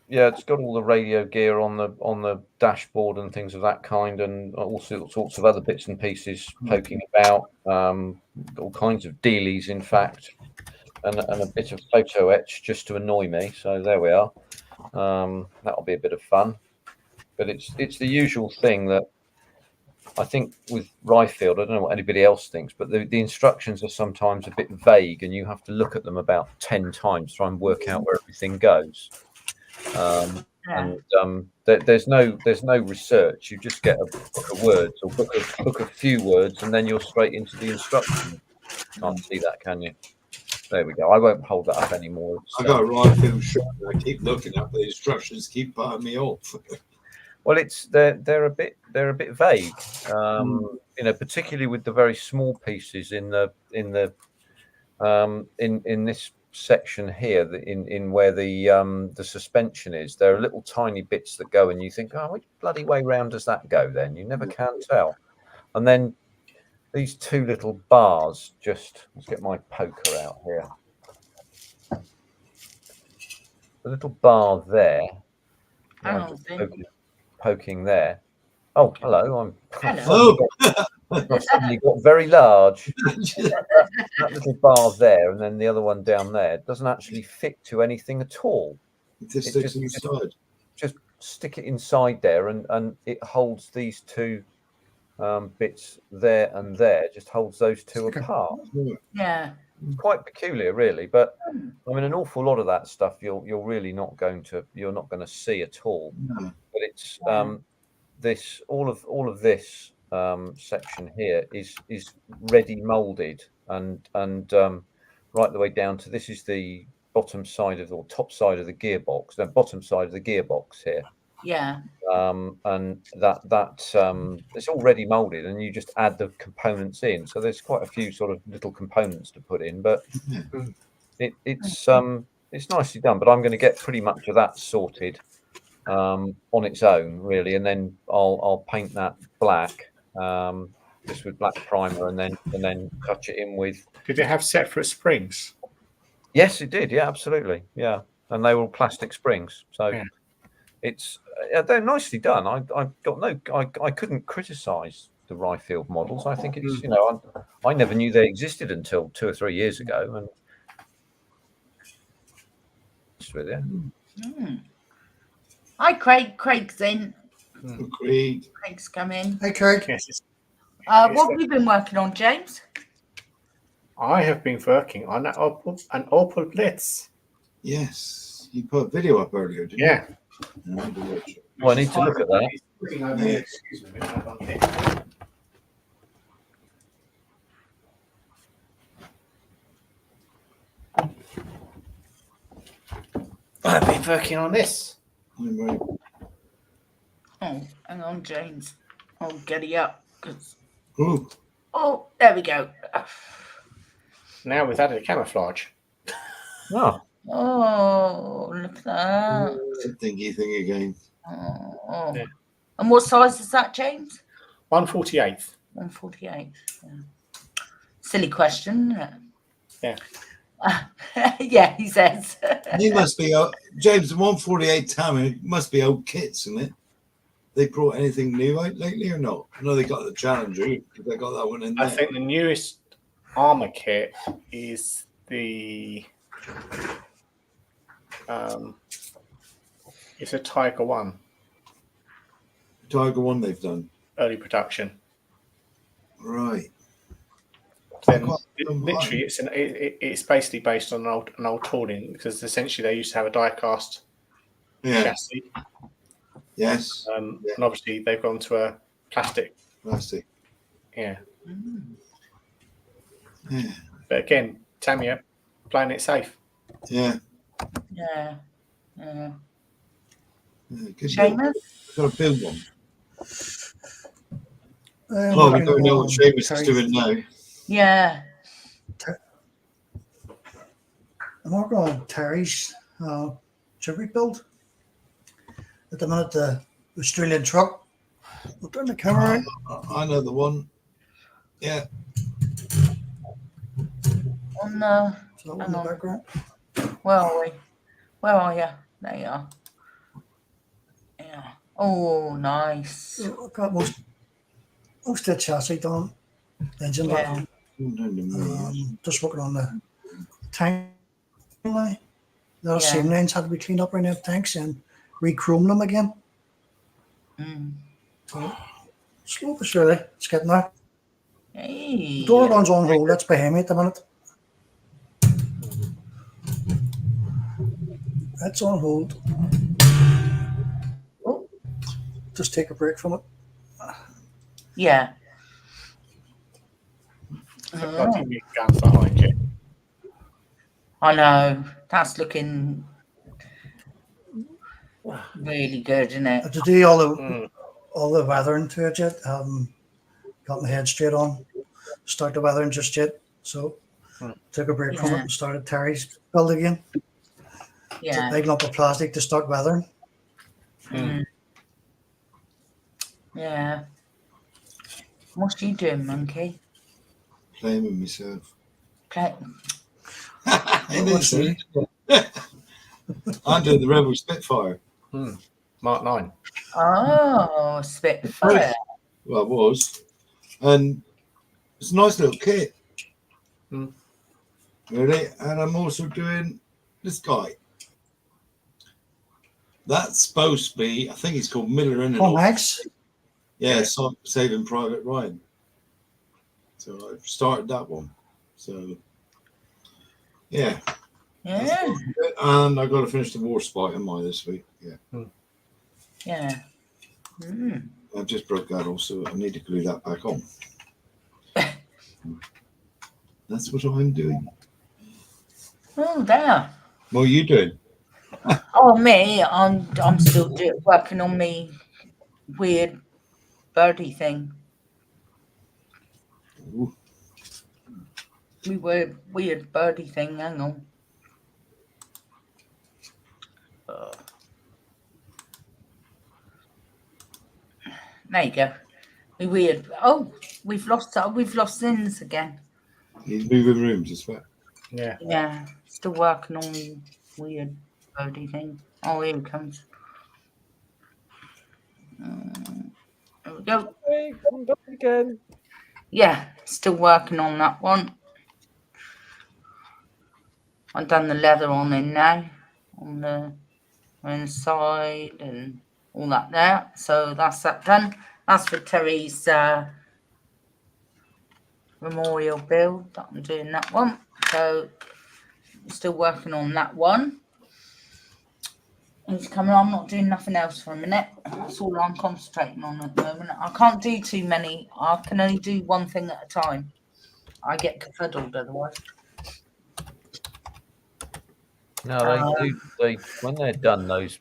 it's got all the radio gear on the dashboard and things of that kind, and all sorts of other bits and pieces poking about. All kinds of dealies, in fact, and a bit of photo etch just to annoy me. So there we are. That'll be a bit of fun, but it's the usual thing that I think with Ryefield, I don't know what anybody else thinks, but the instructions are sometimes a bit vague, and you have to look at them about 10 times to try and work out where everything goes. And there's no research. You just get a book of words or book a few words, and then you're straight into the instructions. Can't see that, can you? There we go. I won't hold that up anymore. I got a Ryefield shirt. I keep looking at the instructions, keep putting me off. Well, they're a bit vague, particularly with the very small pieces in this section here, in where the suspension is. There are little tiny bits that go, and you think, oh, which bloody way round does that go? Then you never can tell. And then these two little bars. Let's get my poker out here. The little bar there. Poking there. Oh, hello. I've suddenly got very large. That little bar there, and then the other one down there doesn't actually fit to anything at all. It just sticks inside. Just stick it inside there, and it holds these two bits there and there. Just holds those two apart. Yeah. It's quite peculiar, really. But I mean, an awful lot of that stuff you're really not going to see at all. No. But it's all of this section here is ready molded, and right the way down to this is the bottom side of, or top side of the gearbox, the bottom side of the gearbox here. Yeah. And that it's already molded, and you just add the components in. So there's quite a few sort of little components to put in, but it's nicely done. But I'm going to get pretty much of that sorted on its own, really, and then I'll paint that black, just with black primer, and then touch it in with. Did it have separate springs? Yes, it did. Yeah, absolutely. Yeah, and they were all plastic springs. So. Yeah. It's they're nicely done. I couldn't criticise the Ryfield models. I think it's I never knew they existed until 2 or 3 years ago. And with you. Hi, Craig. Craig's in. Craig. Craig's come in. Hey, Craig. Yes. What have you been working on, James? I have been working on an Opel Blitz. Yes, you put a video up earlier, didn't you? Yeah. Well, I need to look at that. Yeah. Excuse me, I've been working on this. Right. Oh, hang on, James. I'll get it up. Ooh. Oh, there we go. Now we've added camouflage. Oh, Oh, look at that. Thingy thing again. Oh. Yeah. And what size is that, James? 1/48. 1/48. Yeah. Silly question, isn't it? Yeah. Yeah, he says. You must be James. The 148 Tammy must be old kits, isn't it? They brought anything new out lately or not? I know they got the Challenger because they got that one in there. I think the newest armor kit is the it's a Tiger 1 Tiger 1 they've done. early production. Right. Then literally it's basically based on an old tooling, because essentially they used to have a die-cast chassis. Yes. And obviously they've gone to a plastic. Plastic. Yeah. Yeah. But again, Tamiya playing it safe. Yeah. Yeah. Good. Seamus? Got to build one. Oh, we don't know what Seamus is doing now. Yeah. I'm working on Terry's tribute build. At the minute, the Australian truck. We'll turn the camera I know the one. Yeah. On the, in the background. where are we? Where are you? There you are. Yeah. Oh, nice. So I've got most of the chassis done. Engine done. Just working on the tank line. The seam lines had to be cleaned up around the tanks and re-chrome them again. So slow but surely, it's getting there. Hey. The door runs on hold. That's behind me at the minute. That's on hold. Oh. Just take a break from it. Yeah. Big guns behind you. I know. That's looking really good, isn't it? To do all the weathering to it yet. I haven't got my head straight on. Start the weathering just yet. So took a break from it and started Terry's build again. Yeah. It's a big lump of plastic to start weathering. Yeah. What's you doing, Monkey? Playing with myself. It is, I'm doing the Rebel Spitfire. Mark 9. Oh, Spitfire. Well, it was. And it's a nice little kit. Really? And I'm also doing this guy. That's supposed to be, I think it's called Miller in Max. Yeah, Saving Private Ryan. So I've started that one. So, yeah. Yeah. And I've got to finish the War Spot in my this week. Yeah. Yeah. I just broke that also. I need to glue that back on. That's what I'm doing. Oh, there. What are you doing? Oh, me, I'm still working on me weird birdie thing. Ooh. We were weird birdie thing. Hang on. There you go. We weird. Oh, we've lost Zins again. He's moving rooms as well. Yeah. Yeah, still working on me weird birdie thing. Oh, here he comes. There we go. Hey, come back again. Yeah, still working on that one. I've done the leather on in now, on the inside and all that there. So that's that done. That's for Terry's memorial build. I'm doing that one. So still working on that one. He's coming on. I'm not doing nothing else for a minute. That's all I'm concentrating on at the moment. I can't do too many. I can only do one thing at a time. I get confuddled otherwise. No, they do. They when they're done, those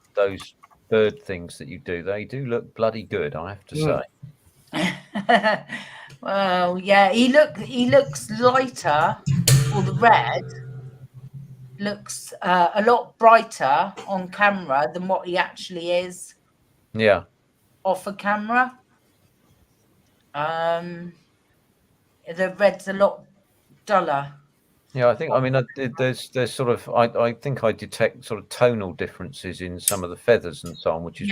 bird things that you do, they do look bloody good. I have to say. Well, yeah, he looks lighter, or the red looks a lot brighter on camera than what he actually is. Yeah. Off of camera. The red's a lot duller. Yeah, I think. I mean, there's sort of. I think I detect sort of tonal differences in some of the feathers and so on, which is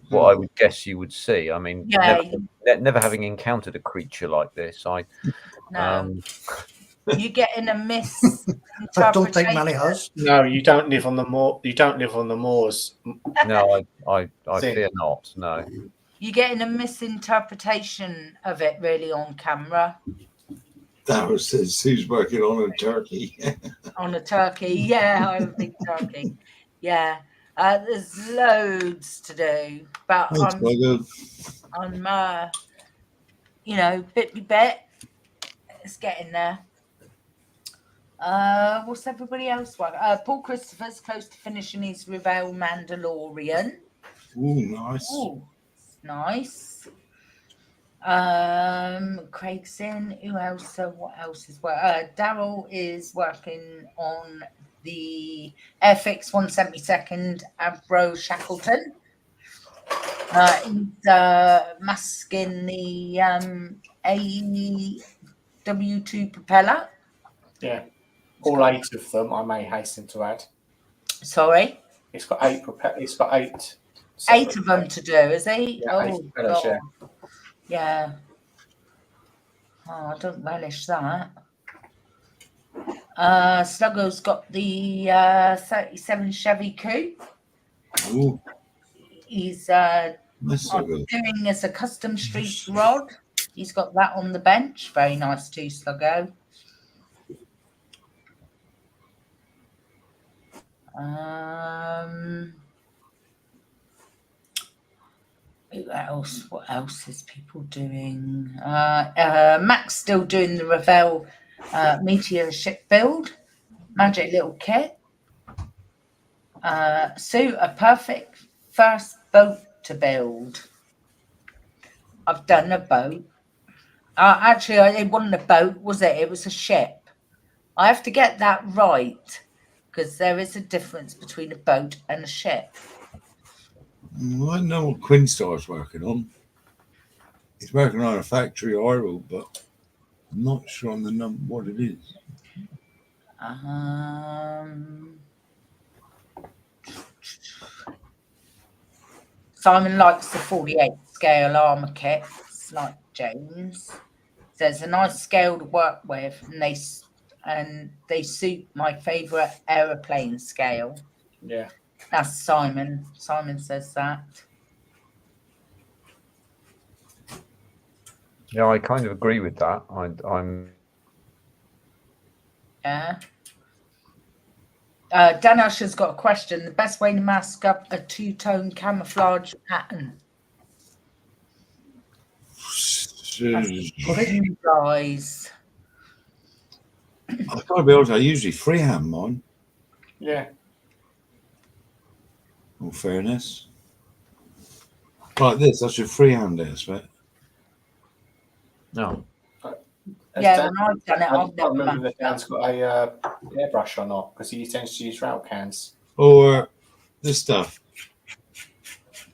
what I would guess you would see. I mean, yeah, never having encountered a creature like this, you get in a misinterpretation. I don't think many has. No, you don't live on the moor. You don't live on the moors. No, I fear not. No. You get in a misinterpretation of it really on camera. Darrow says who's working on a turkey. On a turkey, yeah, I'm a big turkey. Yeah, there's loads to do, but I'm bit by bit, it's getting there. What's everybody else work? Paul Christopher's close to finishing his Revel Mandalorian. Ooh, nice. Ooh, nice. Craig's in. Who else? What else is work? Daryl is working on the Airfix 172nd Avro Shackleton. He's masking the AW2 propeller. Yeah, all 8 of them. I may hasten to add. Sorry. It's got 8. It's got 8. 8 of them to do, is he? Yeah, 8 propellers, God. Yeah. Oh, I don't relish that. Sluggo's got the 37 Chevy Coupe. Ooh. He's doing as a custom street rod. He's got that on the bench. Very nice too, Sluggo. What else is people doing? Mac's still doing the Revel Meteor ship build. Magic little kit. Sue, a perfect first boat to build. I've done a boat. Actually, it wasn't a boat, was it? It was a ship. I have to get that right because there is a difference between a boat and a ship. I know what Quinstar's working on. He's working on a factory oil, but I'm not sure on the number what it is. Simon likes the 48 scale armour kits, like James. There's a nice scale to work with, and they suit my favourite aeroplane scale. Yeah. That's Simon. Simon says that. Yeah, I kind of agree with that. I'm. Yeah. Dan Usher's got a question. The best way to mask up a two-tone camouflage pattern? You guys. I gotta be honest, I usually freehand mine. Yeah. In fairness. Like this, I should freehand this, but No. Yeah, when I've done it, I I've can't never remember if matched Dan's up. got a airbrush or not, because he tends to use route cans. or this stuff.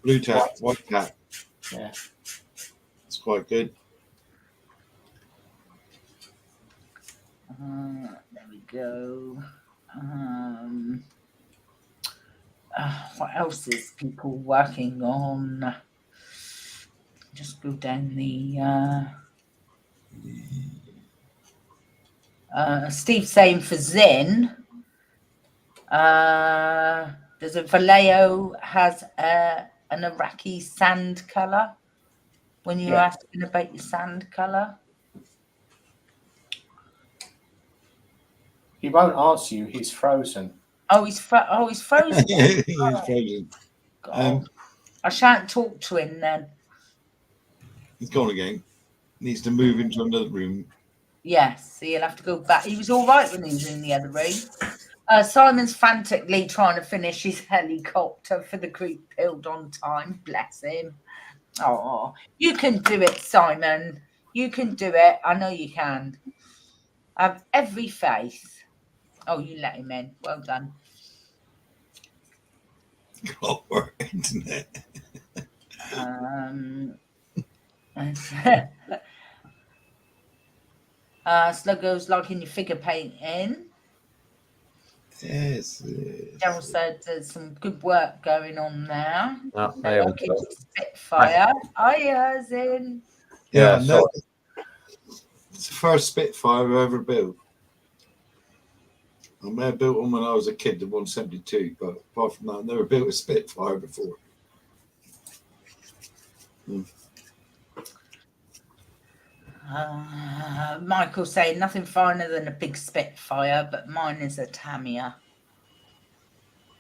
Blue tack, white tack. Yeah. It's quite good. There we go. What else is people working on? Just go down the. Steve saying for Zen. There's a Vallejo has an Iraqi sand color. When you're asking about your sand color, He won't answer you. He's frozen. oh, he's frozen. He's frozen. God. I shan't talk to him then. He's gone again. Needs to move into another room. Yes, so he'll have to go back. He was all right when he was in the other room. Simon's frantically trying to finish his helicopter for the group build on time. Bless him. Oh, you can do it, Simon. You can do it. I know you can. I have every faith. Oh, you let him in. Well done. Clockwork internet. Sluggo's liking your figure painting. Yes. Gerald said there's some good work going on there. No, there we go. Spitfire. Hi, Zin. Yeah, Yeah, no, it's the first Spitfire I've ever built. I may have built one when I was a kid, the 172, but apart from that, I never built a Spitfire before. Michael saying nothing finer than a big Spitfire, but mine is a Tamiya.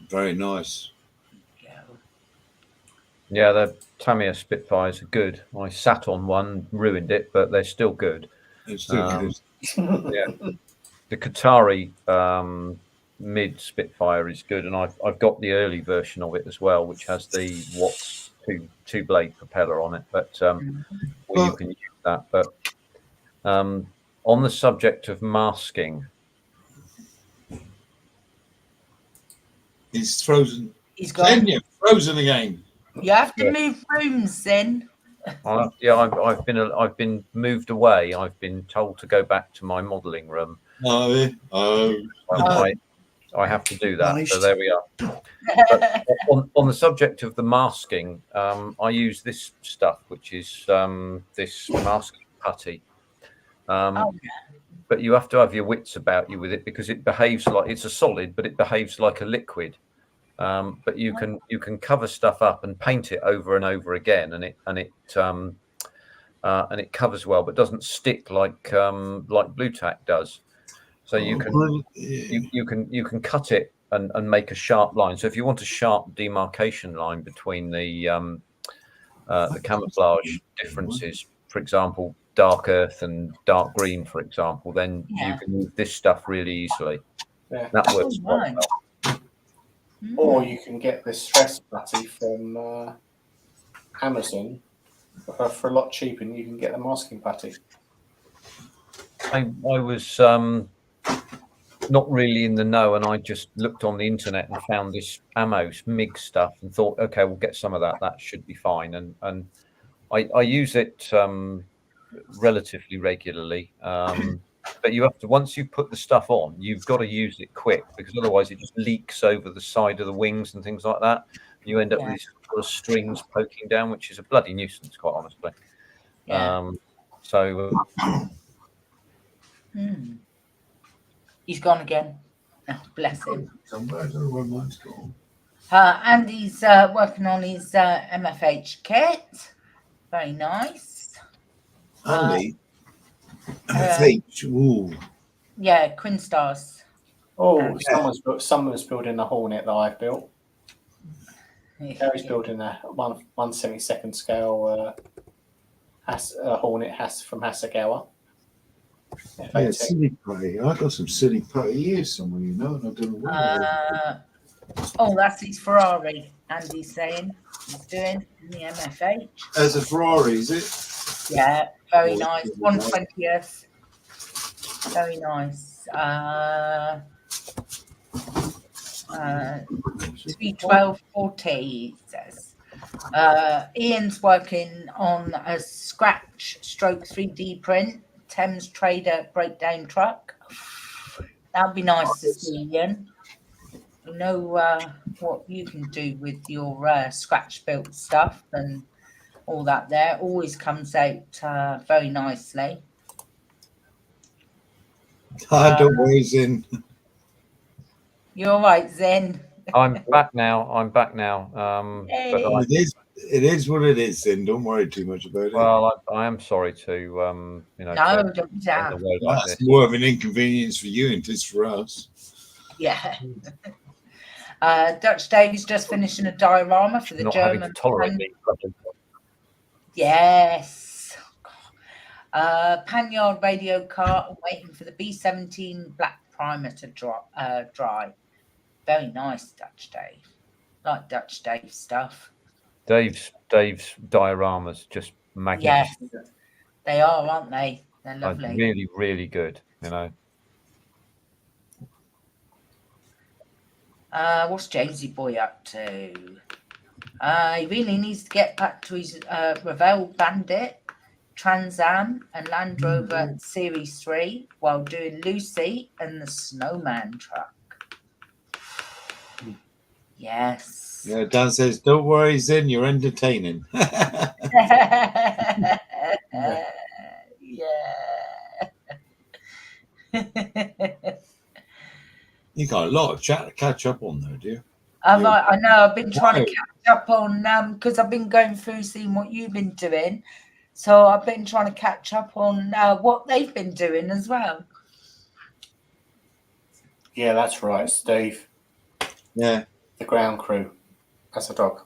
Very nice. Yeah, the Tamiya Spitfires are good. I sat on one, ruined it, but they're still good. It's still good. Yeah, the Qatari mid Spitfire is good, and I've got the early version of it as well, which has the Watts two blade propeller on it. But you can use that. But on the subject of masking, He's frozen. He's gone. Then you're frozen again. You have to move rooms, then. I've been moved away. I've been told to go back to my modelling room. I have to do that. So there we are. But on the subject of the masking, I use this stuff, which is this masking putty. But you have to have your wits about you with it, because it behaves like it's a solid, but it behaves like a liquid. But you can cover stuff up and paint it over and over again, and it covers well, but doesn't stick like blue tack does. So you can cut it and make a sharp line. So if you want a sharp demarcation line between the camouflage differences, for example, dark earth and dark green, for example, then you can use this stuff really easily. Yeah. That works quite well. Or you can get this stress putty from Amazon for a lot cheaper, and you can get the masking putty. I was not really in the know, and I just looked on the internet and found this Amos MIG stuff and thought, okay, we'll get some of that. That should be fine. And I use it relatively regularly. But you have to, once you put the stuff on, you've got to use it quick, because otherwise it just leaks over the side of the wings and things like that. You end up with these sort of strings poking down, which is a bloody nuisance, quite honestly. He's gone again. Oh, bless him. Where Andy's working on his MFH kit. Very nice. Andy? MFH, ooh. Yeah, Quinn Stars. Oh, someone's building a Hornet that I've built. Gary's building a 1/72 scale Hornet from Hasegawa. Yeah, silly putty. I got some silly putty here somewhere, you know, and I don't know where. Oh, that's his Ferrari. Andy's saying he's doing in the MFH. As a Ferrari, is it? Yeah, very nice. 120th. Very nice. 31240 says. Ian's working on a scratch stroke 3D print Thames Trader breakdown truck. That'd be nice to see, Ian. You know what you can do with your scratch built stuff and all that there. Always comes out very nicely. Don't worry, Zin. You're all right, Zen. I'm back now. But It is what it is, Zin. Don't worry too much about it. well, I am sorry to No, don't be daft. That's more of an inconvenience for you than it is for us. Yeah. Dutch Dave's just finishing a diorama for the not German. having to tolerate me. Yes. Panyard radio car. I'm waiting for the B17 black primer to dry. Very nice, Dutch Dave. Like Dutch Dave stuff. Dave's dioramas just magnificent. Yes, they are, aren't they? They're lovely. Like really, really good. You know. What's Jamesy boy up to? He really needs to get back to his Revell Bandit, Trans Am, and Land Rover Series 3 while doing Lucy and the Snowman truck. Yes. Yeah, Dan says, don't worry, Zin, you're entertaining. Yeah. You got a lot of chat to catch up on, though, do you? I know. I've been trying to catch up on because I've been going through seeing what you've been doing. So I've been trying to catch up on what they've been doing as well. Yeah, that's right, Steve. Yeah. The ground crew. That's a dog.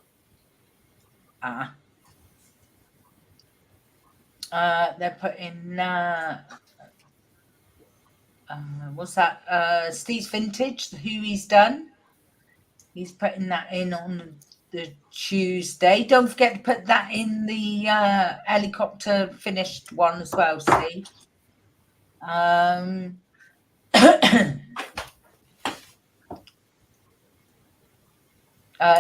They're putting what's that? Steve's Vintage, who he's done. He's putting that in on the Tuesday. Don't forget to put that in the helicopter finished one as well, Steve.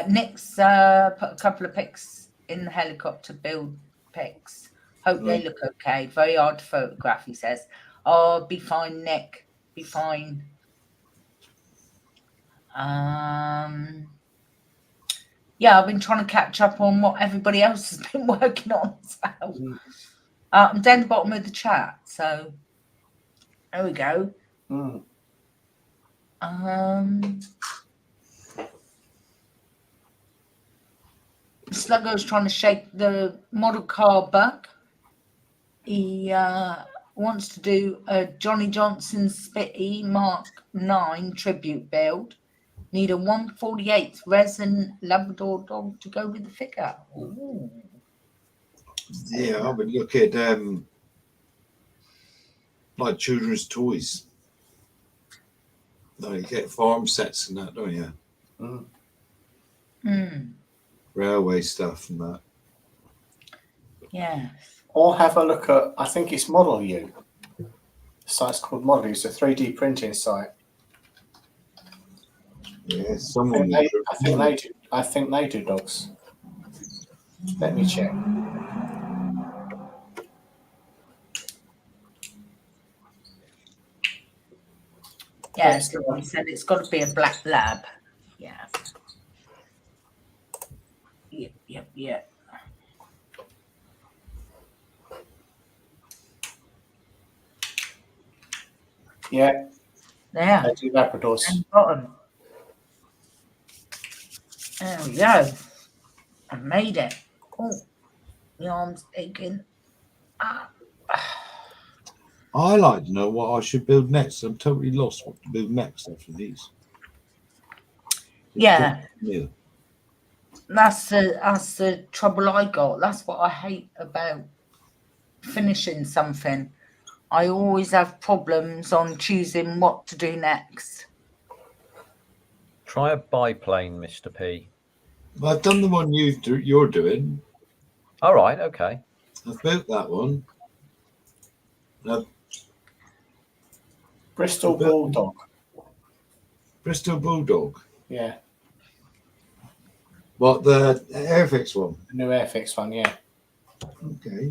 Nick's put a couple of pics in the helicopter build pics. Hope they look okay. Very hard to photograph, he says. Oh, be fine, Nick. Be fine. Yeah, I've been trying to catch up on what everybody else has been working on as well. I'm down the bottom of the chat, so there we go. Sluggo's trying to shake the model car bug. He wants to do a Johnny Johnson Spitty Mark 9 tribute build. Need a 1/48 resin Labrador dog to go with the figure. Ooh. Yeah, I would look at like children's toys. No, you get farm sets and that, don't you? Railway stuff and that. Yeah. Or have a look at, I think it's Model U. The site's called Model U. It's a 3D printing site. Yeah, someone. I think they do dogs. Let me check. Yeah, it's like he said, it's got to be a black lab. Yeah. Yep. Yeah. There. They do Labradors. And bottom. There we go. I made it. Oh, the arm's aching. I like to know what I should build next. I'm totally lost what to build next after these. Yeah. That's the trouble I got. That's what I hate about finishing something, I always have problems on choosing what to do next. Try a biplane, Mr. P. I've done the one you're doing. All right, okay. I've built that one. Bristol Bulldog. Bristol Bulldog. Yeah. What, the Airfix one? The new Airfix one, yeah. Okay.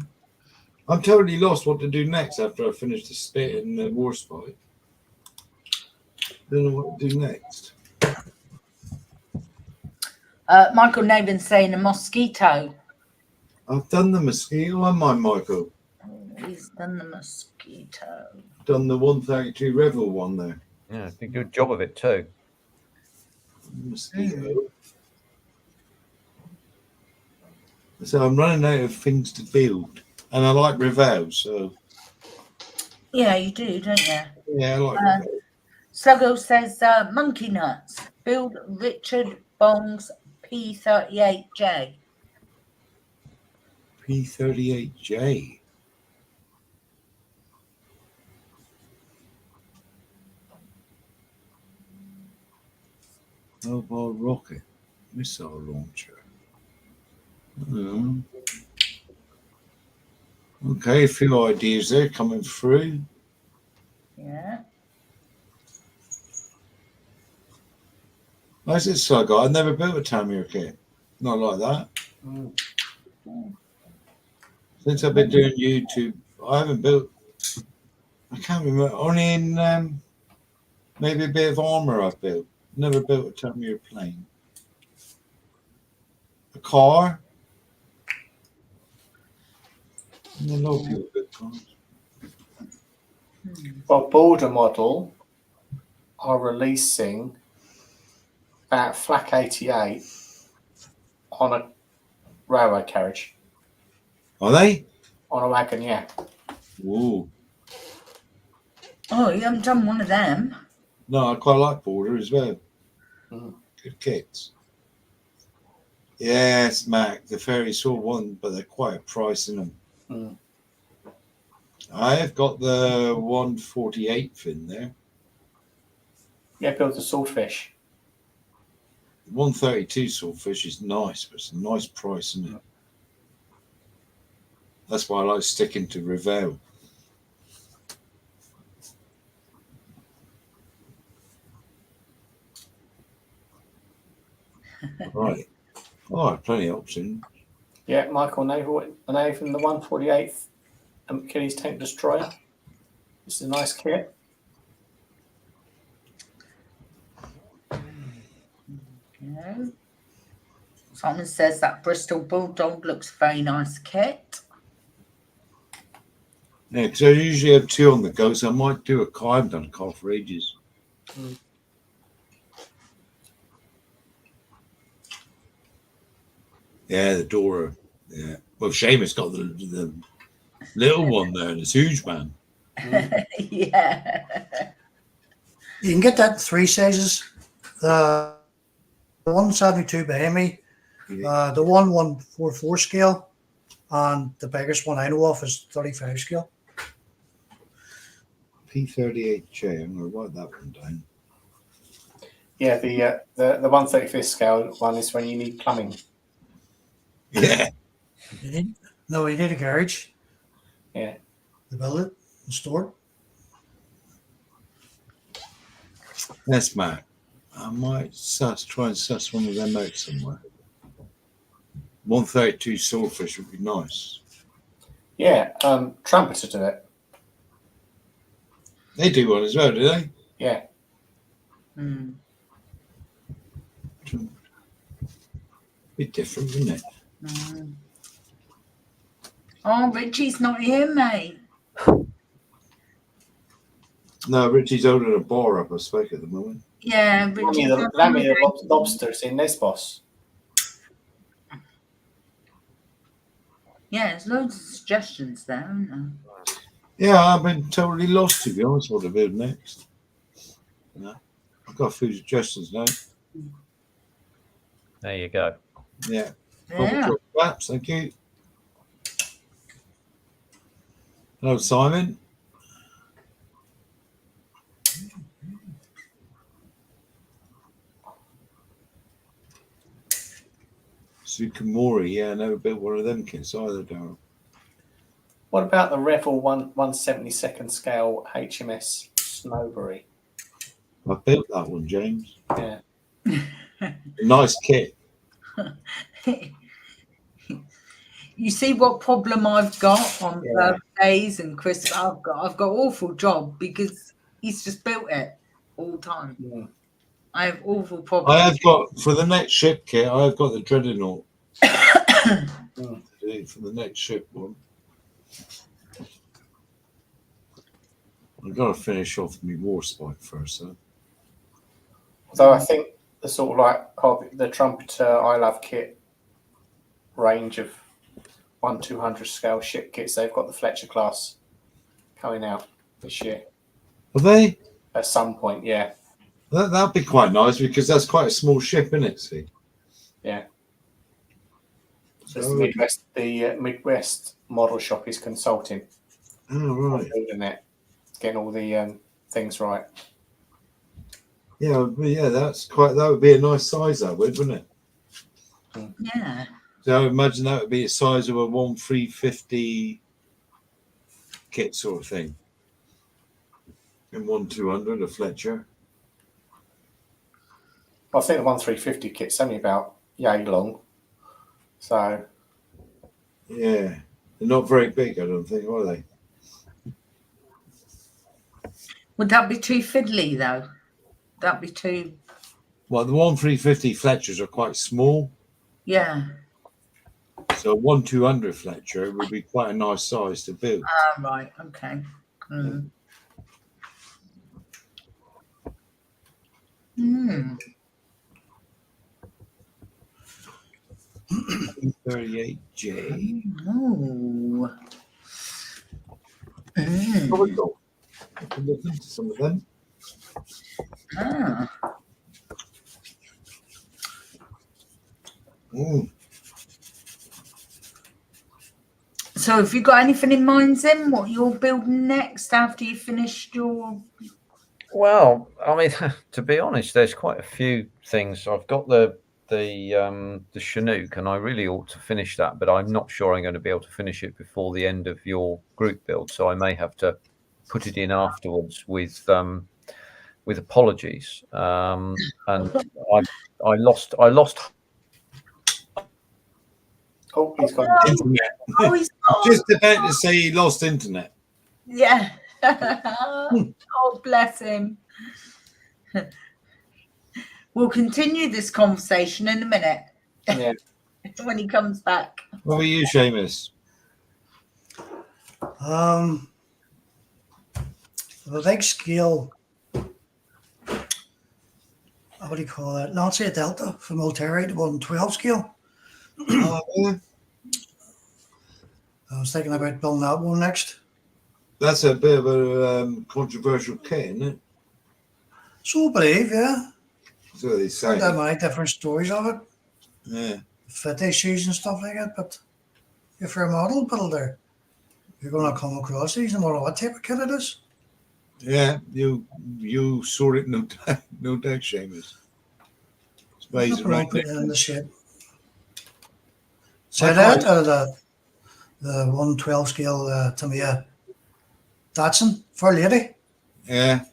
I'm totally lost what to do next after I finish the spit in the war spot. Don't know what to do next. Michael Navin's saying a mosquito. I've done the mosquito on mine, Michael. Oh, he's done the mosquito. Done the 132 Revel one there. Yeah, did a good job of it too. Mosquito. So I'm running out of things to build. And I like Revel, so. Yeah, you do, don't you? Yeah, I like Revel. Sluggo says monkey nuts. Build Richard Bong's P38J. P38J. Mobile rocket missile launcher. Okay, a few ideas there coming through. Yeah. How's it, Sluggo? I've never built a Tamir kit. Not like that. Since I've been doing YouTube, I haven't built. I can't remember. Only in maybe a bit of armor I've built. Never built a Tamir plane. A car. A lot of people build cars. Well, Border Model are releasing about Flak 88 on a railway carriage. Are they? On a wagon, yeah. Ooh. Oh, you haven't done one of them. No, I quite like Border as well. Good kits. Yes, Mac. The ferry saw one, but they're quite a price in them. I have got the 148th in there. Yeah, build the swordfish. 132 swordfish is nice, but it's a nice price, isn't it? That's why I like sticking to Revel. Right. Oh, plenty of options. Yeah, Michael Nathan, the 148th Achilles Tank Destroyer. It's a nice kit. Yeah. Simon says that Bristol Bulldog looks a very nice kit. Yeah, because I usually have two on the go, so I might do a car. I haven't done a car for ages. Yeah, the Dora. Yeah. Well, Seamus got the little one there, and it's huge, man. Yeah. You can get that in 3 sizes. The 172 behind me, the 144 scale, and the biggest one I know of is 35 scale. P38J. I'm going to write that one down. Yeah, the 135th scale one is when you need plumbing. Yeah. You need a garage. Yeah. To build it and store it. That's Matt. I might try and suss one of them out somewhere. 132 swordfish would be nice. Yeah, Trumpeter do it. They do one as well, do they? Yeah. Bit different, isn't it? Oh, Richie's not here, mate. No, Richie's holding a bar up, I suppose, at the moment. Yeah, Richie's the lobsters in this boss. Yeah, there's loads of suggestions there, aren't there? Yeah, I've been totally lost, to be honest, what to build next. No, I've got a few suggestions now. There you go. Yeah. Yeah. Flaps, thank you. Hello, Simon. Sukamori, yeah, I never built one of them kits either, Darryl. What about the Revel 1/172nd scale HMS Snowberry? I built that one, James. Yeah. Nice kit. You see what problem I've got on Yeah. birthdays and Christmas? I've got awful job because he's just built it all the time. Mm. I have awful problems. I have got, for the next ship kit, I have got the Dreadnought. For the next ship one. I've got to finish off my War Spike first, though. Although I think the sort of like the Trumpeter I Love kit range of 1/200 scale ship kits, they've got the Fletcher class coming out this year. Are they? At some point, yeah. That'd be quite nice because that's quite a small ship, isn't it? See? Yeah. So So, the Midwest model shop is consulting. Oh, right. Building it, getting all the things right. Yeah, that would be a nice size, that would, wouldn't it? Yeah. So I would imagine that would be a size of a 1/350 kit sort of thing. And 1/200, a Fletcher. I think the 1/350 kit's only about yay long. So Yeah. They're not very big, I don't think, are they? Would that be too fiddly though? That'd be too. Well, the 1/350 Fletchers are quite small. Yeah. So a 1/200 Fletcher would be quite a nice size to build. Ah, right. Okay. Mm. 38J. Oh. Probably go. I can look into some of them. Ah. Mm. So have you got anything in mind, Zim? What you're building next after you finished your? Well, I mean, to be honest, there's quite a few things. I've got the Chinook, and I really ought to finish that, but I'm not sure I'm going to be able to finish it before the end of your group build. So I may have to put it in afterwards with apologies. And I lost. oh, he's gone. Internet. Oh, he's gone. Just about to say he lost internet. Yeah. Oh, bless him. We'll continue this conversation in a minute. Yeah. When he comes back. What were you, Seamus? The big scale, what do you call that? Not say a Delta from Ulteri, the 112 scale. Yeah. I was thinking about building that one next. That's a bit of a controversial kit, isn't it? So I believe, yeah. So they say. There many different stories of it, Yeah. fit issues and stuff like that. But if you're a model builder, you're going to come across these no matter what type of kit it is. Yeah, you saw it, no doubt, Seamus. Space Nothing wrong putting it in the shape. So I that quite- the 112 scale Tamiya Datsun for a lady. Yeah.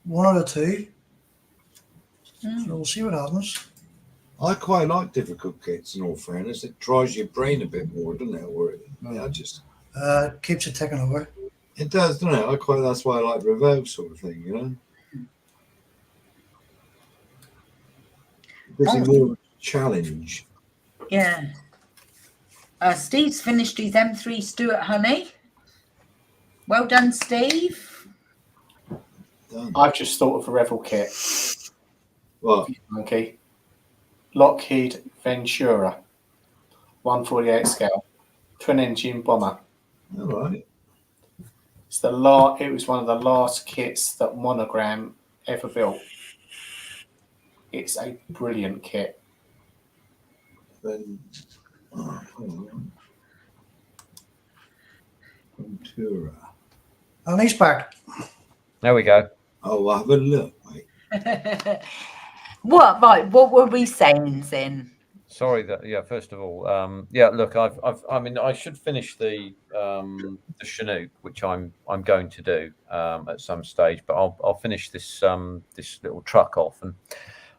One out of two. So we'll see what happens. I quite like difficult kits, in all fairness. It tries your brain a bit more, doesn't it? Or Keeps it ticking over. it does, doesn't it? That's why I like Revo sort of thing, you know? Gives you more challenge. Yeah. Steve's finished his M3 Stuart Honey. Well done, Steve. Done. I've just thought of a Revel kit. What? Monkey. Lockheed Ventura, 148 scale, twin engine bomber. All right. It was one of the last kits that Monogram ever built. It's a brilliant kit. Then, hold on. 1, Pura. And he's back. There we go. Oh, have a look, mate. What? Right. What were we saying then? Sorry that. Yeah. First of all, yeah. Look, I mean, I should finish the Chinook, which I'm going to do at some stage, but I'll finish this this little truck off, and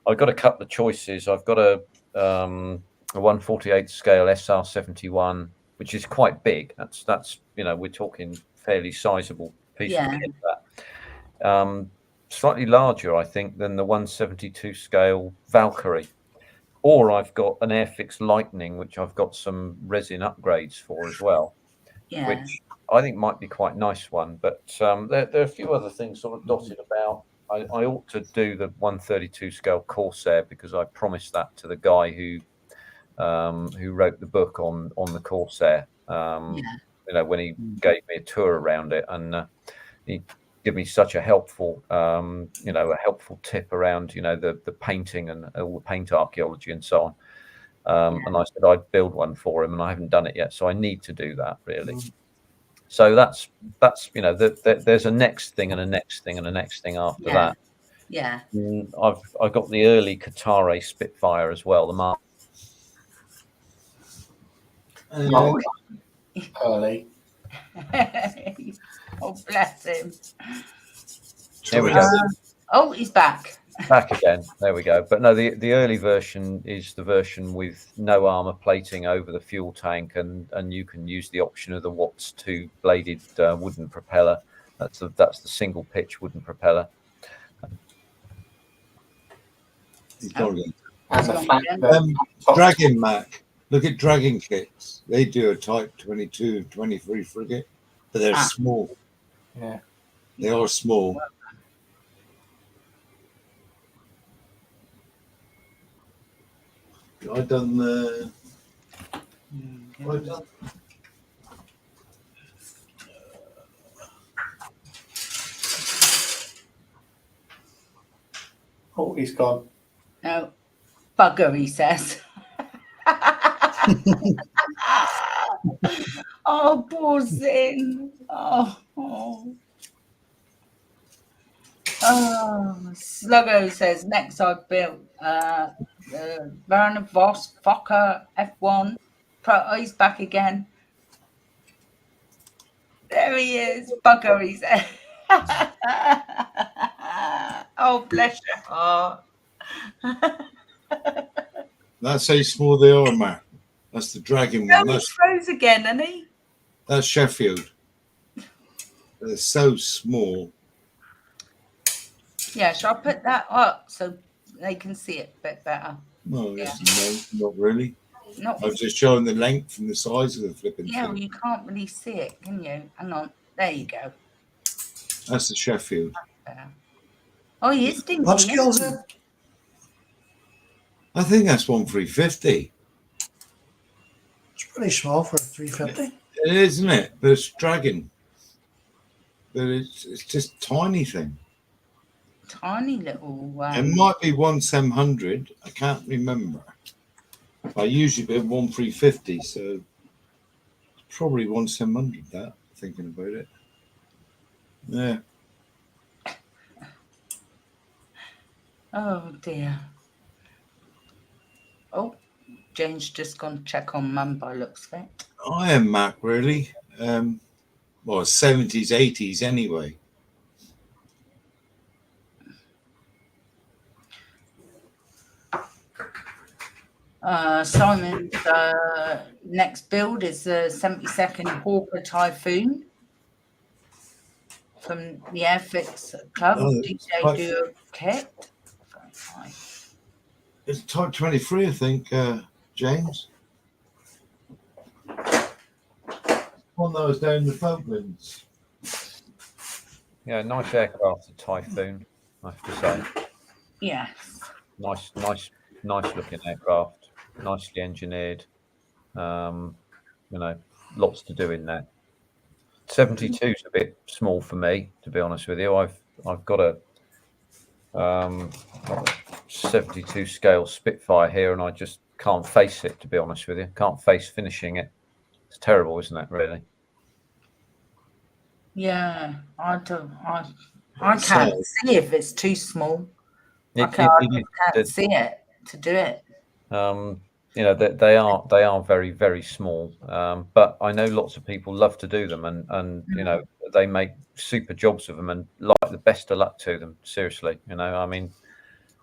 I've got a couple of choices. I've got a 1/48 scale SR71, which is quite big. That's you know, we're talking fairly sizable piece of kit. That slightly larger, I think, than the 1/72 scale Valkyrie. Or I've got an Airfix Lightning, which I've got some resin upgrades for as well, which I think might be quite nice one. But there are a few other things sort of dotted about. I ought to do the 1/32 scale Corsair because I promised that to the guy who wrote the book on the Corsair. You know, when he gave me a tour around it, and he give me such a helpful, you know, a helpful tip around, you know, the painting and all the paint archaeology and so on. And I said I'd build one for him, and I haven't done it yet, so I need to do that really. So that's you know, there's a next thing and a next thing and a next thing after that. Yeah. I've got the early Qatari Spitfire as well. The Mark. Early. Oh, bless him. There we go. Oh, he's back. Back again. There we go. But no, the early version is the version with no armor plating over the fuel tank, and you can use the option of the Watts 2 bladed wooden propeller. That's the single pitch wooden propeller. Dragon Mac. Look at Dragon kits. They do a Type 22, 23 frigate, but they're small. Yeah, they are small. I done the. Oh, he's gone. No, bugger, he says. Oh, poor Zin. Oh. Sluggo says next I've built Werner Voss Fokker F1. He's back again. There he is. Bugger, he says. Oh, bless your heart. That's how small they are, Matt. That's the Dragon one. He froze again, isn't he? That's Sheffield. They're so small. Yeah, shall I put that up so they can see it a bit better? No, no, not really. I was just showing the length and the size of the flipping thing. Well, you can't really see it, can you? Hang on. There you go. That's the Sheffield. Oh, he is dinky. What scale is it? I think that's 1/350. It's pretty small for a 350. It is, isn't it? But it's Dragon. But it's just a tiny thing. Tiny little. It might be 1/700. I can't remember. I usually build 1/350, so it's probably 1/700. That thinking about it. Yeah. Oh dear. Oh, Jane's just gone to check on Mum by looks of it. I am Mac really. Well, 70s, 80s anyway. Simon's next build is the 72nd Hawker Typhoon from the Airfix Club. DJ do a kit. It's Type 23, I think, James. One that was down in the Falklands. Yeah, nice aircraft, the Typhoon, I have to say. Yes. Nice looking aircraft, nicely engineered. You know, lots to do in there. 72 is a bit small for me, to be honest with you. I've got a 72 scale Spitfire here, and I just can't face it, to be honest with you. Can't face finishing it. It's terrible, isn't it, really? Yeah, I don't. I So, can't see if it's too small. I It, can't, it, I it, can't it, see it to do it. you know, they are very, very small. But I know lots of people love to do them, and you know, they make super jobs of them, and like the best of luck to them. Seriously, you know, I mean,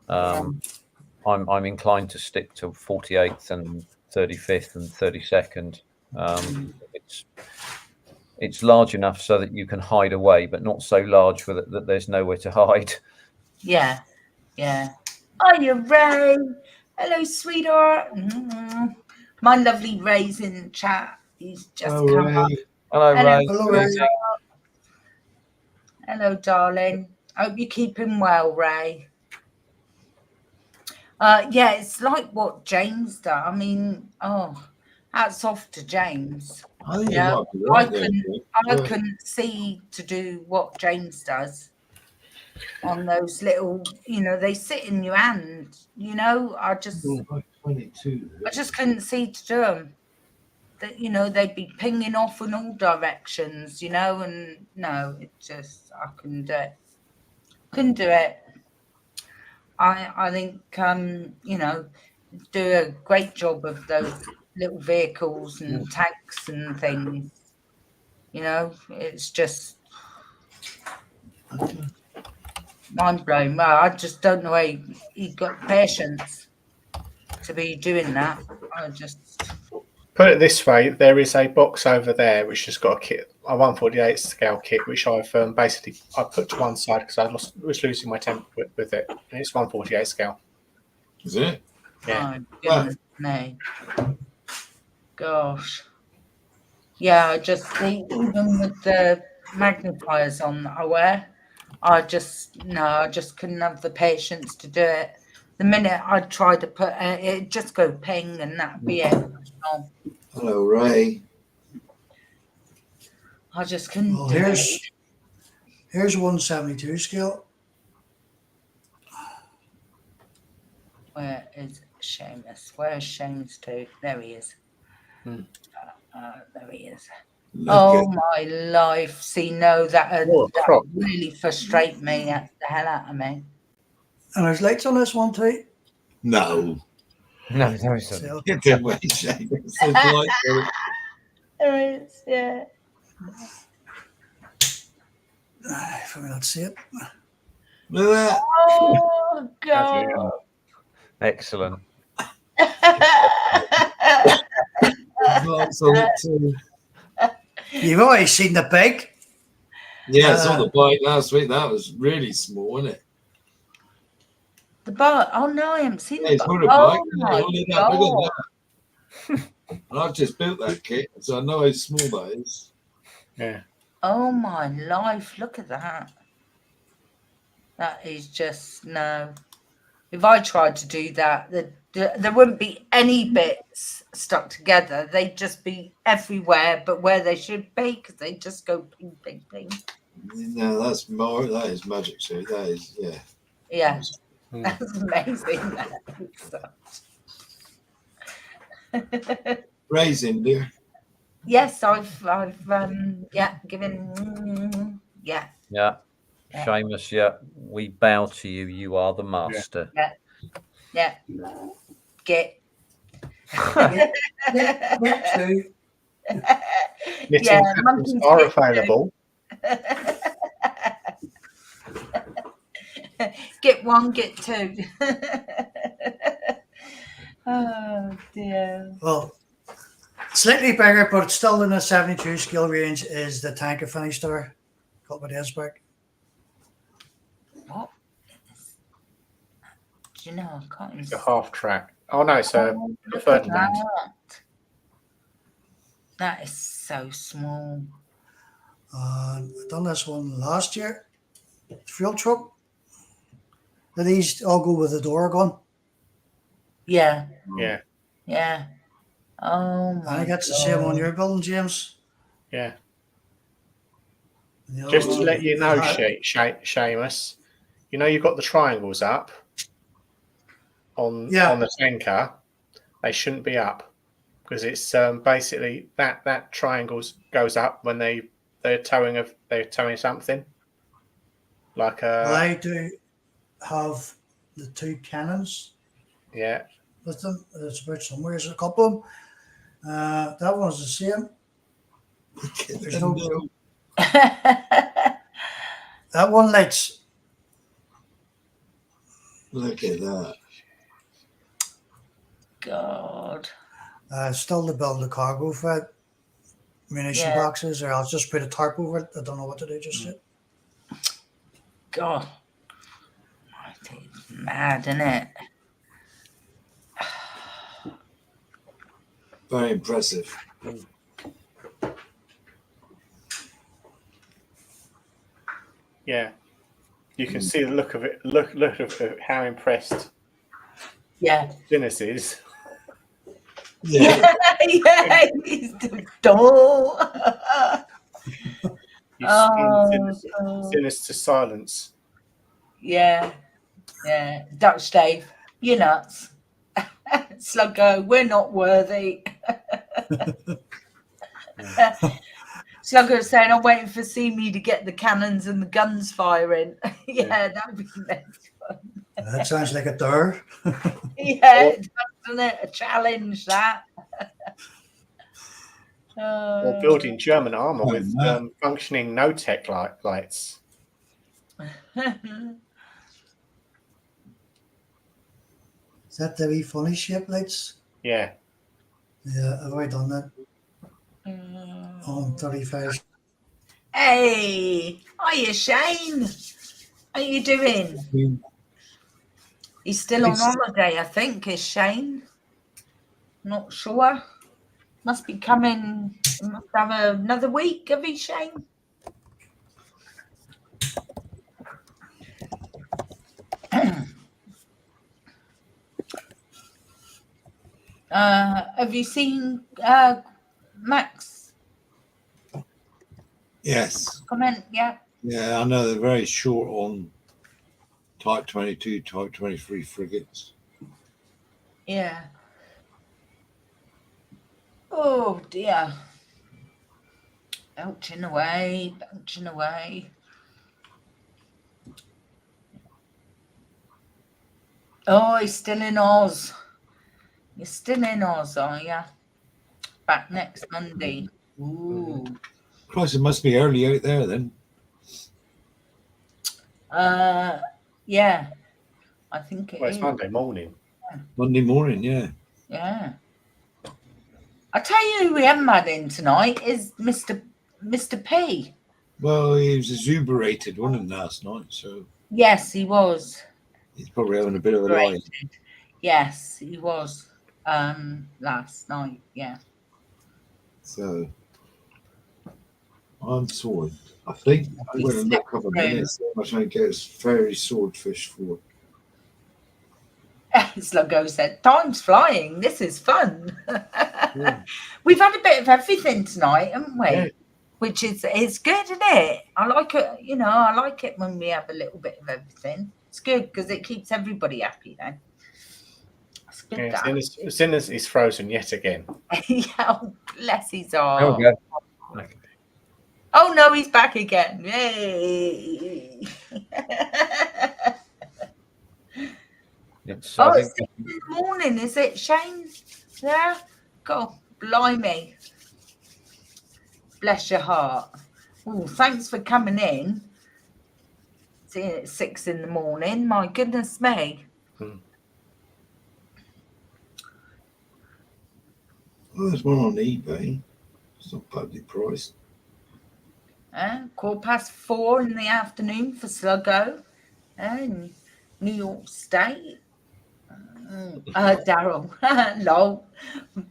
I'm inclined to stick to 48th and 35th and 32nd. It's large enough so that you can hide away, but not so large that there's nowhere to hide. Yeah, yeah. Are you Ray? Hello, sweetheart. My lovely Ray's in the chat. He's just come up. Hello, Ray. Hello, Ray. Hello, darling. Hope you're keeping well, Ray. Yeah, it's like what James does. I mean, hats off to James. I think You know, you might be right I couldn't see to do what James does on those little, you know, they sit in your hand, you know. I just couldn't see to do them. That, you know, they'd be pinging off in all directions, you know, and no, it just, I couldn't do it. Couldn't do it. I think, you know, do a great job of those little vehicles and tanks and things. You know, it's just mind blowing. Well, I just don't know why he got patience to be doing that. I just Put it this way: there is a box over there which has got a kit, a 1/48 scale kit, which I've basically I put to one side because I was losing my temper with it, and it's 1/48 scale. Is it? Yeah. My goodness me. Gosh. Yeah, I just think even with the magnifiers on that I wear, I just couldn't have the patience to do it. The minute I try to put it, just go ping and that'd be it. Oh, Hello, Ray. I just couldn't Well, do it. here's 172 scale. Where is Seamus? Where's Seamus too? There he is. There he is. Look my life. See, no, that would really frustrate me the hell out of me. And there's lights on this one too. No. No, there isn't. So, Get that way, Shane. It's so delightful. There is, yeah. if we not see it. Look at that. Oh, God. Excellent. Lights on it too. You've always seen the big. Yeah, I saw the bike last week. That was really small, wasn't it? The bar. Oh, no, I haven't seen Yeah, the it's bar. not a bike. Oh, my Only that God. big than that. And I've just built that kit, so I know how small that is. Yeah. Oh, my life. Look at that. That is just, no. If I tried to do that, there wouldn't be any bits stuck together. They'd just be everywhere, but where they should be, because they just go ping, ping, ping. No, that's more. That is magic, so that is, yeah. Yeah, that's amazing. Raisin, dear. Yes, I've given, yeah. Seamus, we bow to you. You are the master. Yeah. Get. Knitting patterns are available. Get one, get two. Oh dear. Well, slightly bigger, but still in the 72 scale range is the tank I finished there a couple of days back. What? Do you know? I can't even. It's a half track. Oh no, it's a Look at Ferdinand. That is so small. I've done this one last year. Fuel truck. These all go with the door gun. Yeah. Yeah. Yeah. Oh my. I think that's the same on your building, James. Yeah. Just to let you know, Seamus, you know you've got the triangles up on the tanker. They shouldn't be up because it's basically that triangles goes up when the they're towing something like Well, I do have the 2 cannons yeah. with them. It's about somewhere. There's a couple of them. That one's the same. There's no. That one lights. Look at that. God. Still to build the cargo for it. Munition boxes, or I'll just put a tarp over it. I don't know what to do just yet. God. It's mad, isn't it? Very impressive. Yeah. You can see the look of it. Look of it, how impressed. Yeah. Dennis is. Yeah. Yeah. He's the door. Dennis to silence. Yeah. Yeah. Dutch Dave, you're nuts. Sluggo, we're not worthy. Sluggo saying, I'm waiting for me to get the cannons and the guns firing. Yeah, that'd be next one. That sounds like a door. Yeah, doesn't it? A challenge, that. Or building German armor with functioning no-tech lights. Is that the wee funny shape lights? Yeah. Yeah, I've already done that. On 35. Hey, hiya, Shane. How you doing? He's still on holiday, I think, is Shane. Not sure. Must be coming. Must have another week, have you, Shane? Have you seen Max? Yes. Comment, yeah. Yeah, I know they're very short on Type 22, Type 23 frigates. Yeah. Oh dear. Belching away, belching away. Oh, he's still in Oz. You're still in Oz, are you? Back next Monday. Ooh. Christ, it must be early out there then. Yeah. I think it is. It's Monday morning. Yeah. Monday morning, yeah. Yeah. I tell you who we haven't had in tonight is Mr. P. Well, he was exuberated, wasn't he, last night? So yes, he was. He's probably having a bit of a lie. Yes, he was. Last night, yeah. So I'm sword. I think I'm going to look up a minute how much I get his fairy swordfish for. Sluggo said, time's flying. This is fun. Yeah. We've had a bit of everything tonight, haven't we? Yeah. Which is good, isn't it? I like it, I like it when we have a little bit of everything. It's good because it keeps everybody happy then. That's good. Yeah, Sinners is frozen yet again. Yeah, oh, bless his heart. There we go. Okay. Oh no, he's back again. Yay. It's in the morning, is it, Shane? Yeah? God, blimey. Bless your heart. Oh, thanks for coming in. Seeing at 6 in the morning. My goodness me. Well, there's one on eBay. It's not badly priced. 4:15 in the afternoon for Sluggo. And New York State. Daryl, lol.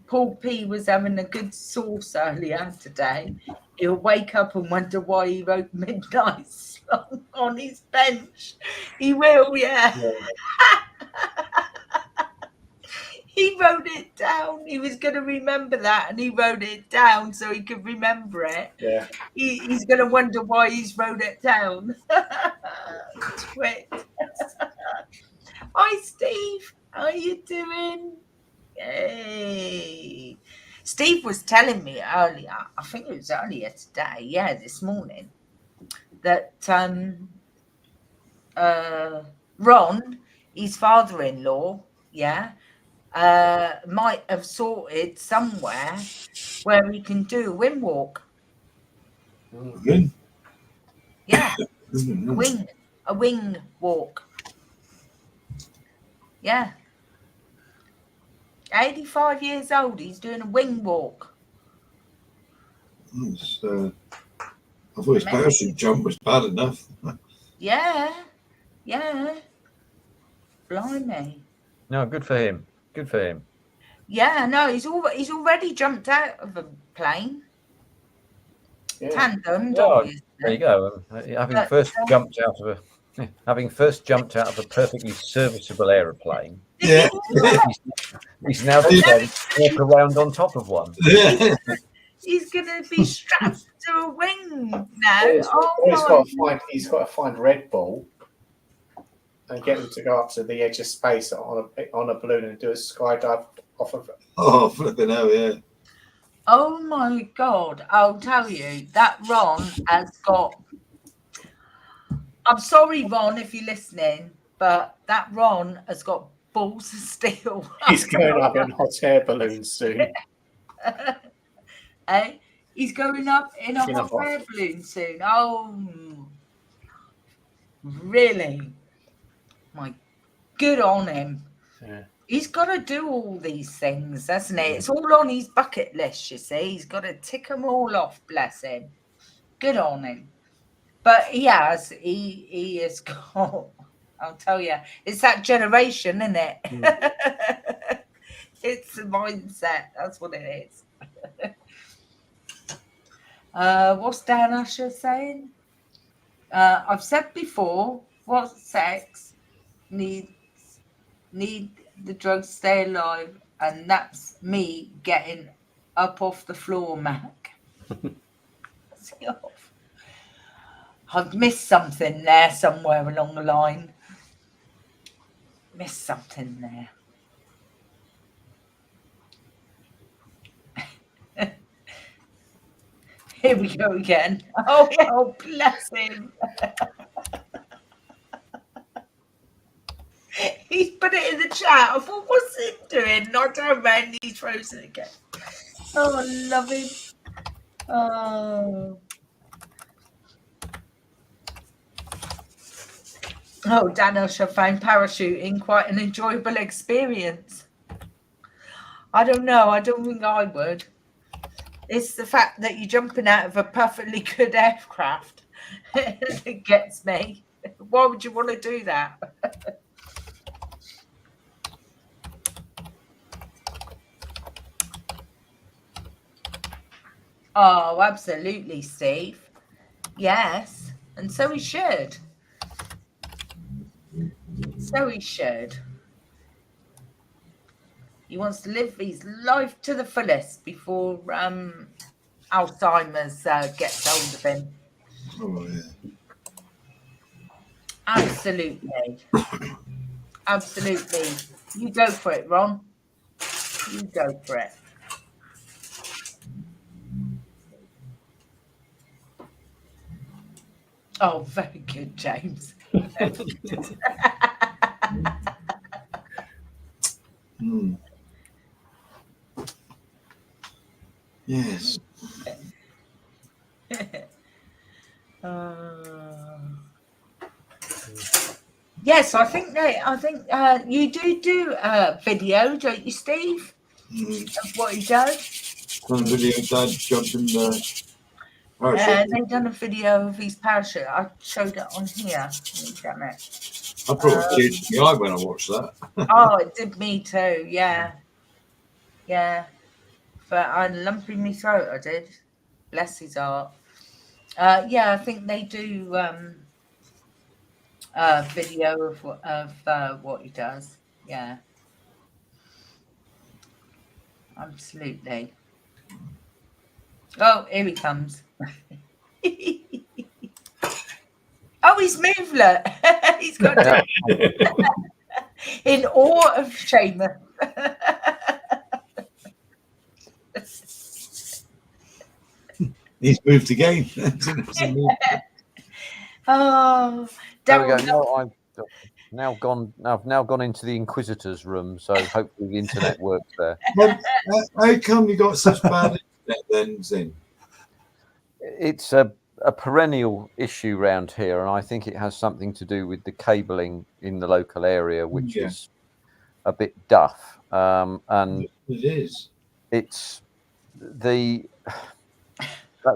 Paul P was having a good sauce earlier today. He'll wake up and wonder why he wrote Midnight Song on his bench. He will, yeah. He wrote it down. He was going to remember that, and he wrote it down so he could remember it. Yeah. He's going to wonder why he's wrote it down. Twit. Hi, Steve. How are you doing? Yay. Steve was telling me earlier, I think it was earlier today, this morning, that Ron, his father-in-law, might have sorted somewhere where he can do a wing walk. Good. Yeah, a wing walk. Yeah. 85 years old, he's doing a wing walk. I thought his parachute jump was bad enough. Yeah. Blimey. No, good for him. Good for him. Yeah, no, he's already jumped out of a plane. Yeah. Tandemed, Oh, obviously. there you go. Having first jumped out of a perfectly serviceable aeroplane, Yeah. he's now decided to walk around on top of one. He's gonna be strapped to a wing now. He's got to find Red Bull and get them to go up to the edge of space on a balloon and do a skydive off of it. Oh, flipping hell, yeah. Oh my God! I'll tell you that Ron has got. I'm sorry, Ron, if you're listening, but that Ron has got balls of steel. He's going up in hot air balloons soon. Hey, he's going up in a hot air balloon soon. Oh, really? My good on him. Yeah. He's got to do all these things, hasn't he? It's all on his bucket list, you see. He's got to tick them all off, bless him. Good on him. But he has got, I'll tell you, it's that generation, isn't it? It's the mindset. That's what it is. What's Dan Usher saying? I've said before, what sex need the drugs stay alive, and that's me getting up off the floor, Mac. I've missed something there somewhere along the line. Missed something there. Here we go again. Oh, bless him. He's put it in the chat. I thought, what's he doing? I don't mind. He's frozen again. Oh, I love him. Oh, Daniel shall find parachuting quite an enjoyable experience. I don't know. I don't think I would. It's the fact that you're jumping out of a perfectly good aircraft that gets me. Why would you want to do that? Oh, absolutely, Steve. Yes. And so he should. So he should. He wants to live his life to the fullest before Alzheimer's gets hold of him. Oh, yeah. Absolutely. Absolutely. You go for it, Ron. You go for it. Oh, very good, James. Yes. Yes, I think you do video, don't you, Steve? Of what he does. One video, Dad jumped in the parachute. They've done a video of his parachute. I showed it on here. Damn it. I brought a tear to the eye when I watched that. Oh, it did me too. Yeah. But I lumped in my throat. I did. Bless his heart. I think they do video of what he does. Yeah. Absolutely. Oh, here he comes. Oh, he's moved. Look. He's got in awe of Seamus. He's moved again. Oh, There we go. Daryl, No, I've now gone into the Inquisitor's room, so hopefully the internet works there. How come you got such bad internet then, Zin? It's a perennial issue around here, and I think it has something to do with the cabling in the local area, which is a bit duff. And it is. It's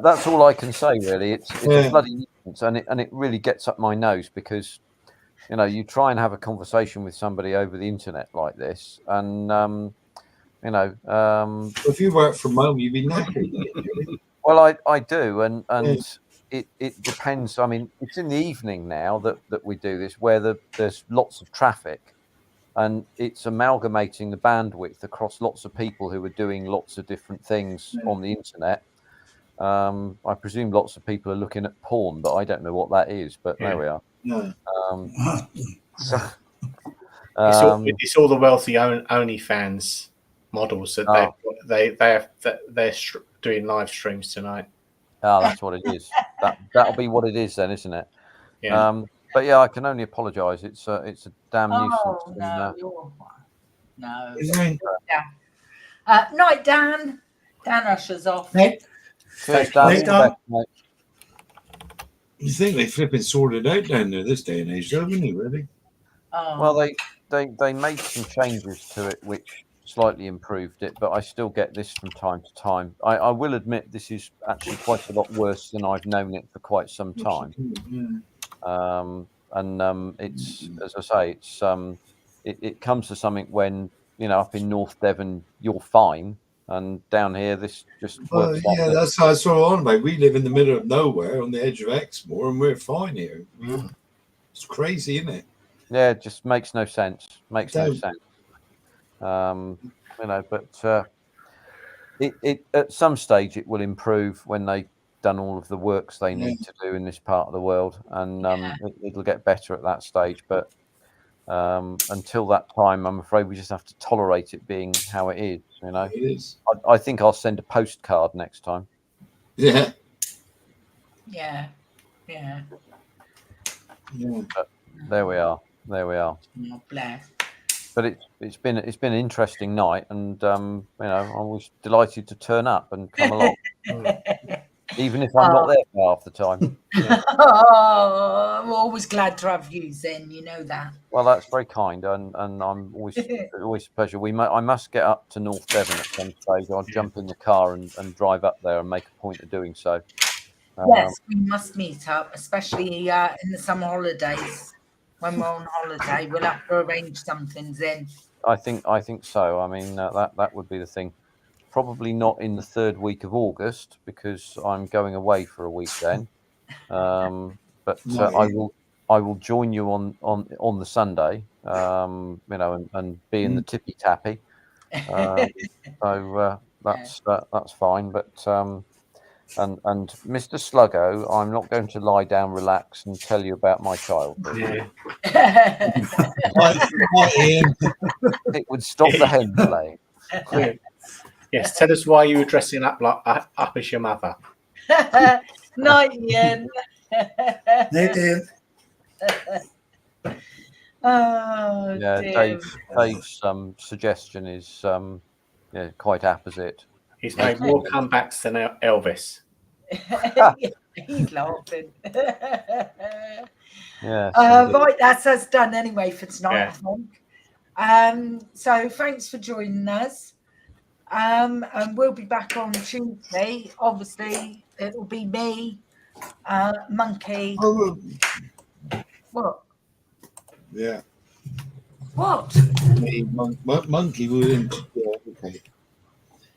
that's all I can say really. It's a bloody nuisance, and it really gets up my nose because you try and have a conversation with somebody over the internet like this, and if you work from home, you'd be knackered. Well, I do, and it depends. I mean, it's in the evening now that we do this, where there's lots of traffic, and it's amalgamating the bandwidth across lots of people who are doing lots of different things on the internet. I presume lots of people are looking at porn, but I don't know what that is. But there we are. No. It's all the wealthy OnlyFans models that they're doing live streams tonight. Oh, that's what it is. That'll be what it is then, isn't it? Yeah. But yeah, I can only apologise. It's a damn nuisance. Oh no, no. Yeah. Night, Dan. Dan ushers off. Cheers, Dan. You think they flipping sorted out down there this day and age, though, wouldn't you, really? Well, they made some changes to it which slightly improved it, but I still get this from time to time. I will admit this is actually quite a lot worse than I've known it for quite some time. It's, as I say, it comes to something when up in North Devon you're fine, and down here this just works. That's how I saw on, mate. We live in the middle of nowhere on the edge of Exmoor, and we're fine here. It's crazy, isn't it? Yeah, it just makes no sense. Makes no sense. But it at some stage it will improve when they've done all of the works they need to do in this part of the world, and it'll get better at that stage. But until that time, I'm afraid we just have to tolerate it being how it is. It is. I think I'll send a postcard next time. Yeah. But there we are. Oh, bless. But it's been an interesting night, and I was delighted to turn up and come along, even if I'm not there for half the time. I'm always glad to have you, Zen. You know that. Well, that's very kind, and I'm always a pleasure. I must get up to North Devon at some stage. I'll jump in the car and drive up there and make a point of doing so. Yes, we must meet up, especially in the summer holidays. When we're on holiday, we'll have to arrange something, Zen. I think so. I mean, that would be the thing. Probably not in the third week of August because I'm going away for a week then. But I will join you on the Sunday. And be in the tippy tappy. So that's fine. But and Mr. Sluggo, I'm not going to lie down, relax, and tell you about my childhood. It would stop the hen playing. Yes, tell us why you were dressing up as your mother. Night, Ian. Oh, yeah, dear. Dave's suggestion is quite apposite. He's made more comebacks than Elvis. He's laughing. Yeah. Right, that's us done anyway for tonight, I think. So thanks for joining us. And we'll be back on Tuesday. Obviously, it'll be me, Monkey. What? Yeah. What? Me, Monkey will. Okay.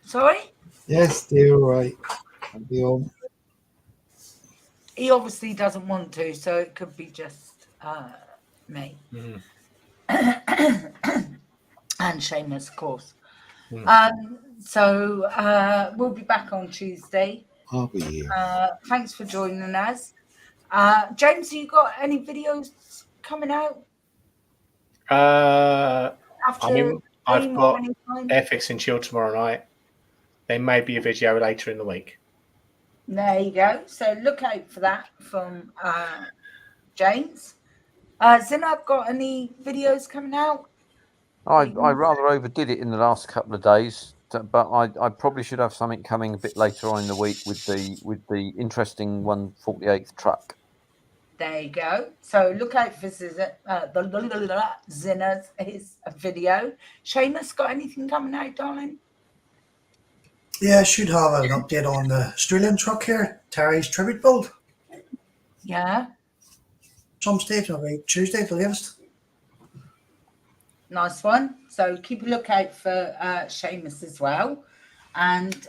Sorry? Yes, dear. All right. I'll be on. He obviously doesn't want to, so it could be just me. And Seamus, of course. So we'll be back on Tuesday. I'll be here. Thanks for joining us. James, you got any videos coming out? I've got FX and Chill tomorrow night. There may be a video later in the week. There you go. So look out for that from James. Zinab, got any videos coming out? I rather overdid it in the last couple of days, but I probably should have something coming a bit later on in the week with the interesting 1/48th truck. There you go. So look out for Zinna's his video. Seamus, got anything coming out, darling? Yeah, I should have an update on the Australian truck here, Terry's tribute build. Yeah. Some stage, maybe Tuesday, the latest. Nice one. So keep a lookout for Seamus as well. And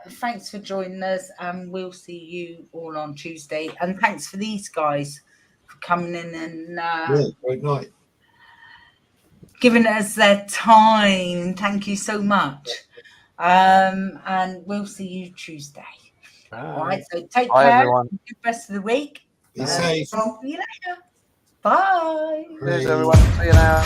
thanks for joining us. And we'll see you all on Tuesday. And thanks for these guys for coming in and great night. Giving us their time. Thank you so much. And we'll see you Tuesday. All right. So take Bye, care. everyone. Good rest of the week. Be safe. See you later. Bye. Cheers, everyone. See you now.